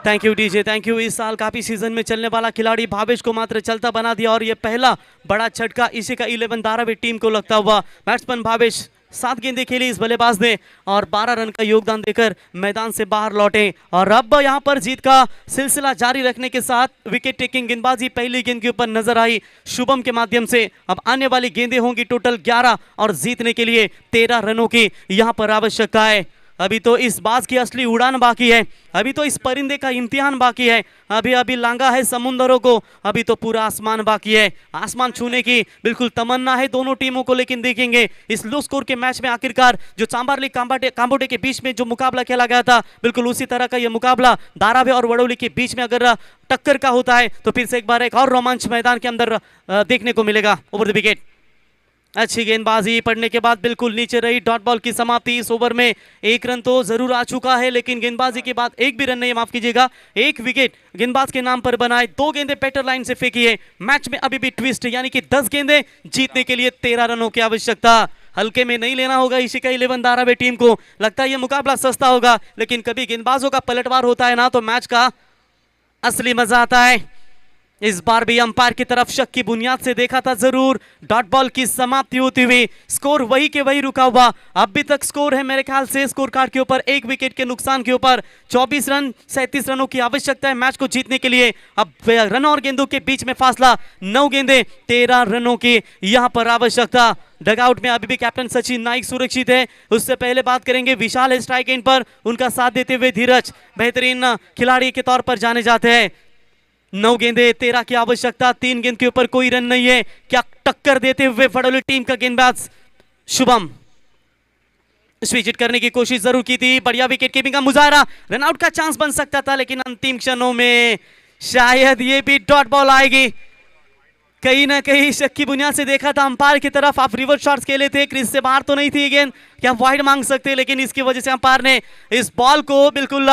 Thank you DJ, thank you. इस साल काफी सीजन में चलने वाला खिलाड़ी भावेश को मात्र चलता बना दिया और यह पहला बड़ा झटका इशिका 11 धारावी टीम को लगता हुआ। बैट्समैन भावेश 7 गेंदें खेली इस बल्लेबाज ने और 12 रन का योगदान देकर मैदान से बाहर लौटे। और अब यहां पर जीत का सिलसिला जारी रखने के साथ विकेट टेकिंग गेंदबाजी पहली गेंद के ऊपर नजर आई शुभम के माध्यम से। अब आने वाली गेंदें होंगी टोटल 11 और जीतने के लिए 13 रनों की यहां पर आवश्यकता है। अभी तो इस बाज की असली उड़ान बाकी है, अभी तो इस परिंदे का इम्तिहान बाकी है, अभी अभी लांगा है समुंदरों को, अभी तो पूरा आसमान बाकी है। आसमान छूने की बिल्कुल तमन्ना है दोनों टीमों को, लेकिन देखेंगे इस लो स्कोर के मैच में आखिरकार जो चांबारली कांबोटे के बीच में जो मुकाबला खेला गया था बिल्कुल उसी तरह का यह मुकाबला धारावी और वडोली के बीच में अगर टक्कर का होता है तो फिर से एक बार एक और रोमांच मैदान के अंदर देखने को मिलेगा। ओवर द विकेट, अच्छी गेंदबाजी पड़ने के बाद बिल्कुल नीचे रही, डॉट बॉल की समाप्ति। इस ओवर में 1 रन तो जरूर आ चुका है, लेकिन गेंदबाजी के बाद एक भी रन नहीं, माफ कीजिएगा, 1 विकेट गेंदबाज के नाम पर बनाए। 2 गेंदें पेटर लाइन से फेंकी है। मैच में अभी भी ट्विस्ट, यानी कि 10 गेंदें जीतने के लिए 13 रनों की आवश्यकता। हल्के में नहीं लेना होगा इशिका 11 धारावी टीम को। लगता है यह मुकाबला सस्ता होगा, लेकिन कभी गेंदबाजों का पलटवार होता है ना तो मैच का असली मजा आता है। इस बार भी अंपायर की तरफ शक की बुनियाद से देखा था जरूर। डॉट बॉल की समाप्ति होती हुई स्कोर वही के वही रुका हुआ। अभी तक स्कोर है मेरे ख्याल से स्कोर कार्ड के ऊपर 1 विकेट के नुकसान के ऊपर 24 रन 37 रनों की आवश्यकता है मैच को जीतने के लिए। अब रन और गेंदों के बीच में फासला 9 गेंदे 13 रनों की यहां पर आवश्यकता। डगआउट में अभी भी कैप्टन सचिन नाइक सुरक्षित है। उससे पहले बात करेंगे विशाल है स्ट्राइक एंड पर, उनका साथ देते हुए धीरज बेहतरीन खिलाड़ी के तौर पर जाने जाते हैं। 9 गेंदे 13 की आवश्यकता, 3 गेंद के ऊपर कोई रन नहीं है। क्या टक्कर देते हुए वडोली टीम का गेंदबाज शुभम स्विच हिट करने की कोशिश जरूर की थी। बढ़िया विकेट कीपिंग का मुजाहरा, रनआउट का चांस बन सकता था लेकिन अंतिम क्षणों में शायद ये भी डॉट बॉल आएगी। कहीं ना कहीं शक की बुनियाद से देखा था अंपायर की तरफ। आप रिवर्स शॉट्स खेले थे, क्रीज से बाहर तो नहीं थी गेंद, क्या वाइड मांग सकते, लेकिन इसकी वजह से अंपायर ने इस बॉल को बिल्कुल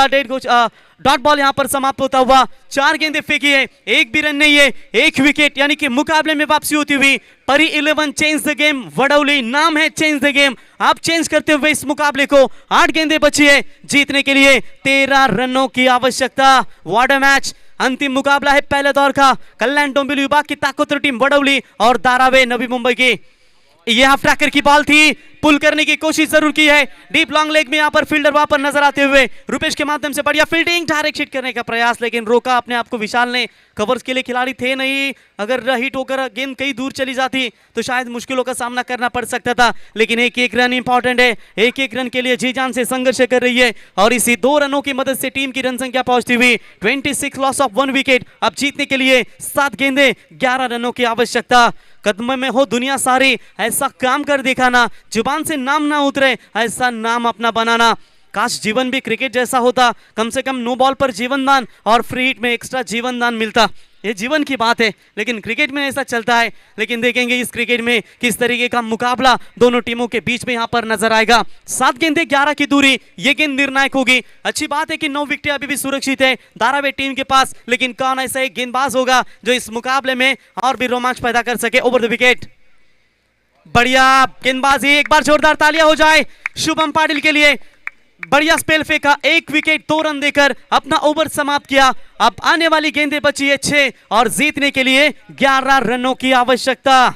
डॉट बॉल यहां पर समाप्त होता हुआ। 4 गेंदें फेंकी है, एक भी रन नहीं है, 1 विकेट, यानी कि मुकाबले में वापसी होती हुई परी 11 चेंज द गेम। वडोली नाम है चेंज द गेम। आप चेंज करते हुए इस मुकाबले को 8 गेंदें बची है जीतने के लिए 13 रनों की आवश्यकता। What a match. अंतिम मुकाबला है पहले दौर का। कल्याण डोंबिवली विभाग की ताकतवर टीम वडोली और धारावी नवी मुंबई की। ये हाफ ट्रैकर की बॉल थी, पुल करने की कोशिश जरूर की है। डीप लॉन्ग लेग में यहां पर फील्डर वहां पर नजर आते हुए रुपेश के माध्यम से बढ़िया फील्डिंग, डायरेक्ट हिट करने का प्रयास लेकिन रोका अपने आप को विशाल ने। कवर्स के लिए खिलाड़ी थे नहीं, अगर हिट होकर गेंद कहीं दूर चली जाती तो शायद मुश्किलों का सामना करना पड़ सकता था। लेकिन एक रन इंपॉर्टेंट है, एक रन के लिए जी जान से संघर्ष कर रही है और इसी 2 रनों की मदद से टीम की रन संख्या पहुंचती हुई 26 लॉस ऑफ 1 विकेट। अब जीतने के लिए 7 गेंदें 11 रनों की आवश्यकता। कदम में हो दुनिया सारी, ऐसा काम कर दिखाना, जुबान से नाम ना उतरे ऐसा नाम अपना बनाना। काश जीवन भी क्रिकेट जैसा होता, कम से कम नो बॉल पर जीवन दान और फ्री हिट में एक्स्ट्रा जीवन दान मिलता। ये जीवन की बात है लेकिन क्रिकेट में ऐसा चलता है। लेकिन देखेंगे इस क्रिकेट में किस तरीके का मुकाबला दोनों टीमों के बीच में यहां पर नजर आएगा। 7 गेंदें 11 की दूरी, ये गेंद निर्णायक होगी। अच्छी बात है कि 9 विकेट अभी भी सुरक्षित है धारावी टीम के पास, लेकिन कौन ऐसा एक गेंदबाज होगा जो इस मुकाबले में और भी रोमांच पैदा कर सके। ओवर द विकेट, बढ़िया गेंदबाजी, एक बार जोरदार तालियां हो जाए शुभम पाटिल के लिए। बढ़िया स्पेल फेंका, 1 विकेट 2 रन देकर अपना ओवर समाप्त किया। अब आने वाली गेंदें बची है 6 और जीतने के लिए 11 रनों की आवश्यकता।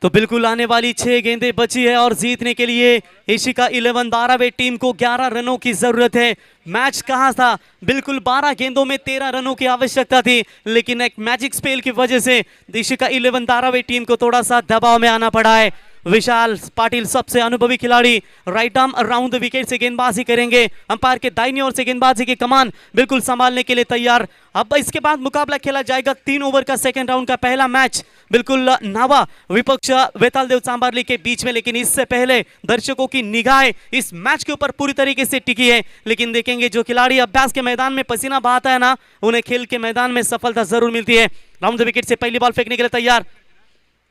तो बिल्कुल आने वाली 6 गेंदें बची है और जीतने के लिए इशिका 11 धारावी टीम को 11 रनों की जरूरत है। मैच कहां था, बिल्कुल 12 गेंदों में 13 रनों की आवश्यकता थी, लेकिन एक मैजिक स्पेल की वजह से इशिका 11 धारावी टीम को थोड़ा सा दबाव में आना पड़ा है। विशाल पाटिल सबसे अनुभवी खिलाड़ी right arm around the wicket से गेंदबाजी करेंगे। अंपायर के दाहिनी ओर से गेंदबाजी की कमान बिल्कुल संभालने के लिए तैयार। अब इसके बाद मुकाबला खेला जाएगा 3 ओवर का सेकंड राउंड का पहला मैच, बिल्कुल नावा विपक्ष वेतालदेव चांबारली के बीच में। लेकिन इससे पहले दर्शकों की निगाहें इस मैच के ऊपर पूरी तरीके से टिकी है। लेकिन देखेंगे जो खिलाड़ी अभ्यास के मैदान में पसीना बहाता है ना, उन्हें खेल के मैदान में सफलता जरूर मिलती है। राउंड द विकेट से पहली बॉल फेंकने के लिए तैयार,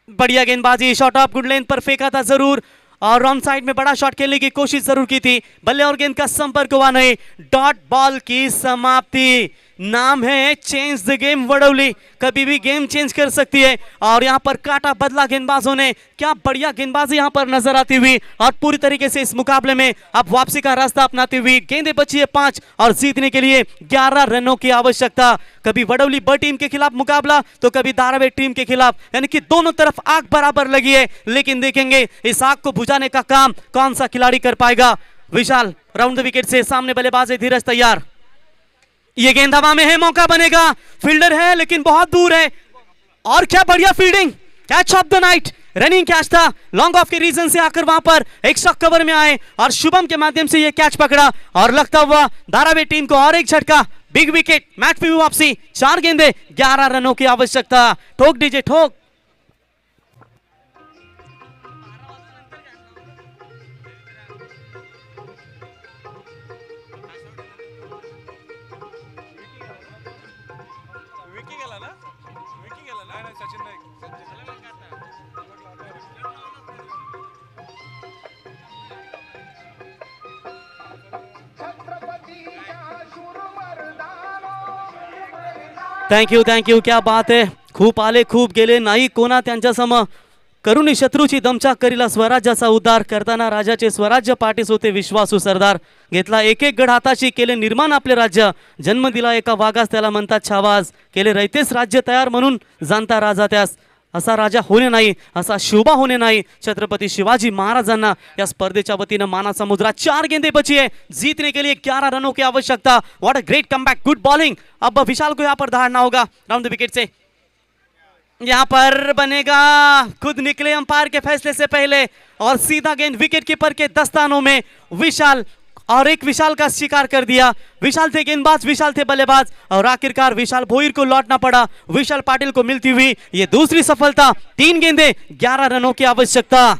बढ़िया गेंदबाजी, शॉट ऑफ गुड लेंथ पर फेंका था जरूर और रॉन्ग साइड में बड़ा शॉट खेलने की कोशिश जरूर की थी, बल्ले और गेंद का संपर्क हुआ नहीं। डॉट बॉल की समाप्ति। नाम है चेंज द गेम वडोली, कभी भी गेम चेंज कर सकती है और यहां पर काटा बदला गेंदबाजों ने। क्या बढ़िया गेंदबाजी यहां पर नजर आती हुई और पूरी तरीके से इस मुकाबले में अब वापसी का रास्ता अपनाती हुई। गेंदें बची है 5 और जीतने के लिए 11 रनों की आवश्यकता। कभी वडोली ब टीम के खिलाफ मुकाबला तो कभी धारावी टीम के खिलाफ, यानी कि दोनों तरफ आग बराबर लगी है। लेकिन देखेंगे इस आग को बुझाने का काम कौन सा खिलाड़ी कर पाएगा। विशाल राउंड द विकेट से सामने बल्लेबाज है धीरज तैयार। ये गेंद हवा में है, मौका बनेगा, फील्डर है लेकिन बहुत दूर है और क्या बढ़िया fielding, catch of the Knight, running catch था। लॉन्ग ऑफ के रीजन से आकर वहां पर एक शॉट कवर में आए और शुभम के माध्यम से ये कैच पकड़ा और लगता हुआ धारावी टीम को और एक झटका, बिग विकेट, मैच में भी वापसी। 4 गेंदे 11 रनों की आवश्यकता। ठोक डीजे ठोक। थँक्यू क्या बात आहे. खूप आले खूप गेले नाही कोणा त्यांच्या सम करुणी शत्रूची दमछाक करीला स्वराज्याचा उद्धार करताना राजाचे स्वराज्य पाठीस होते विश्वासू सरदार. घेतला एक एक गड हाताशी केले निर्माण आपले राज्य. जन्म दिला एका वाघास त्याला म्हणतात छावाज. केले रयतेस राज्य तयार म्हणून जाणता राजा त्यास. असा राजा होणे नाही असा शोभा होणे नाही. छत्रपती शिवाजी महाराजांना या स्पर्धेच्या वतीनं माना समुद्रा 4 गेंदे बची है. जीतने के लिए 11 रनों की आवश्यकता. What a great comeback, good bowling. अब विशाल को यहाँ पर दहाड़ना होगा राउंड द विकेट से. यहाँ पर बनेगा, खुद निकले अंपायर के फैसले से पहले और सीधा गेंद विकेट कीपर के दस्तानों में. विशाल और एक विशाल का शिकार कर दिया. विशाल थे गेंदबाज, विशाल थे बल्लेबाज और आखिरकार विशाल भोईर को लौटना पड़ा. विशाल पाटिल को मिलती हुई ये दूसरी सफलता. 3 गेंदे 11 रनों की आवश्यकता.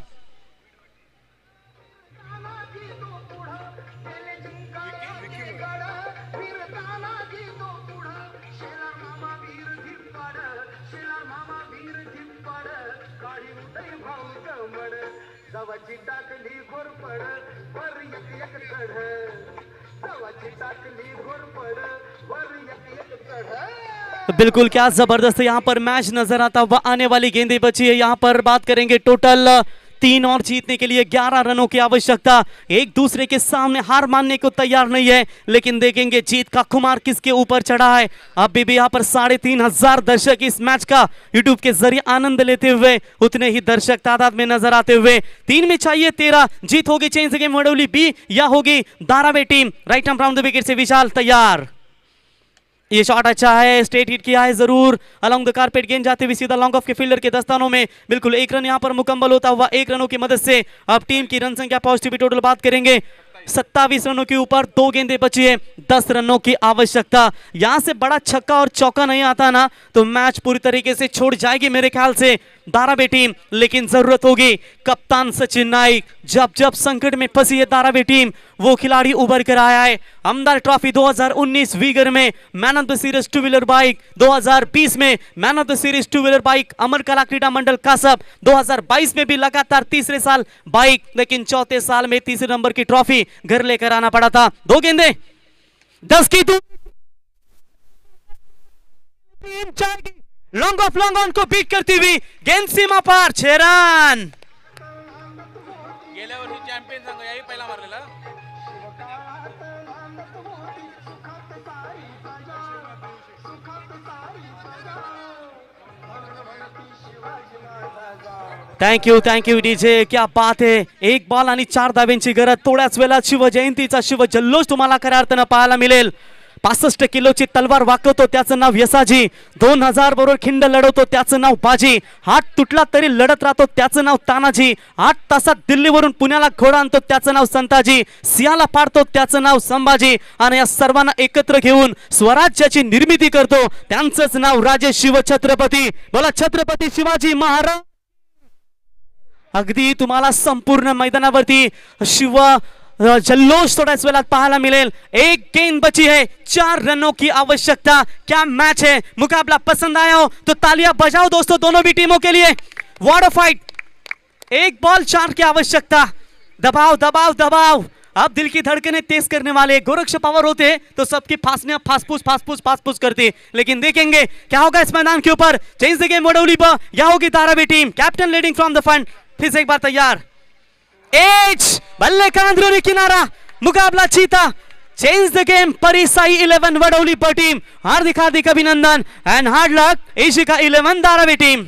बिल्कुल क्या जबरदस्त यहाँ पर मैच नजर आता हुआ. आने वाली गेंदें बची है. यहाँ पर बात करेंगे टोटल 3 और जीतने के लिए 11 रनों की आवश्यकता. एक दूसरे के सामने हार मानने को तैयार नहीं है, लेकिन देखेंगे जीत का खुमार किसके ऊपर चढ़ा है. अभी भी यहाँ पर 3,500 दर्शक इस मैच का यूट्यूब के जरिए आनंद लेते हुए उतने ही दर्शक तादाद में नजर आते हुए. 3 में चाहिए 13. जीत होगी चेंज गेम वडोली बी या होगी Dharavi team. Right arm round the wicket से विशाल तैयार. ये शॉट अच्छा है, स्ट्रेट हिट किया है जरूर. अलोंग द कारपेट गेंद जाते हुए सीधा लॉन्ग ऑफ के फील्डर के दस्तानों में. बिल्कुल 1 रन यहां पर मुकम्मल होता हुआ. 1 रनों की मदद से अब टीम की रन संख्या पॉजिटिव टोटल बात करेंगे 27 रनों के ऊपर 2 गेंदें बची है. 10 रनों की आवश्यकता. यहां से बड़ा छक्का और चौका नहीं आता ना तो मैच पूरी तरीके से छोड़ जाएगी मेरे ख्याल से धारावी टीम. लेकिन जरूरत होगी कप्तान सचिन नाइक. जब जब संकट में फंसी है धारावी टीम वो खिलाड़ी उभर कर आया है. आमदार ट्रॉफी 2019 वीगर में man of the series 2 wheeler bike. 2020 में man of the series 2 wheeler bike Amar Kala Krida मंडल कासब. 2022 में भी लगातार तीसरे साल बाइक, लेकिन चौथे साल में तीसरे नंबर की ट्रॉफी घर लेकर आना पड़ा था. 2 गेंदे 10 की लॉन्ग ऑफ लॉन्ग ऑन को बीट करती हुई गेंद सीमा पार. 6 रन. गेल्या वर्षी चॅम्पियन संघ याही पहिला मारलेला. Thank you DJ. क्या बात आहे. 1 बॉल आणि 4 धाब्यांची गरज. थोड्याच वेळात शिवजयंतीचा शिवजल्लोष तुम्हाला खऱ्या अर्थानं पाहायला मिळेल. 65 किलोची तलवार वाकवतो त्याचं नाव यसाजी. 2000 बरोबर खिंड लढवतो त्याचं नाव बाजी. हात तुटला तरी लढत राहतो त्याचं नाव तानाजी. 8 तासात दिल्लीवरून पुण्याला घोडा आणतो त्याचं नाव संताजी. सियाला पाडतो त्याचं नाव संभाजी. आणि या सर्वांना एकत्र घेऊन स्वराज्याची निर्मिती करतो त्यांचंच नाव राजे शिवछत्रपती. बोला छत्रपती शिवाजी महाराज. अगदी तुम्हाला संपूर्ण मैदानावरती शिव जल्लोष थोड्याच वेळात पाहायला मिळेल. 1 गेंद बची है, 4 रनों की आवश्यकता. क्या मैच है. मुकाबला पसंद आया हो तो तालियां बजाओ दोस्तों दोनों भी टीमों के लिए. What a fight. 1 बॉल 4 की आवश्यकता. दबाव दबाव दबाव. अब दिल की धड़कनें तेज करने वाले गोरक्ष पावर होते तो सबकी फांसने फासफूस करते. लेकिन देखेंगे क्या होगा इस मैदान के ऊपर. चेंज द गेम वडोली पर या होगी Dharavi team. Captain leading from the front. फिर से एक बार तैयार. एज बल्ले का अंदरूनी किनारा. मुकाबला चीता. Change the game Parisai 11 Vadoli पर टीम. हार्दिक अभिनंदन and hard luck Ishika 11 Dharavi team.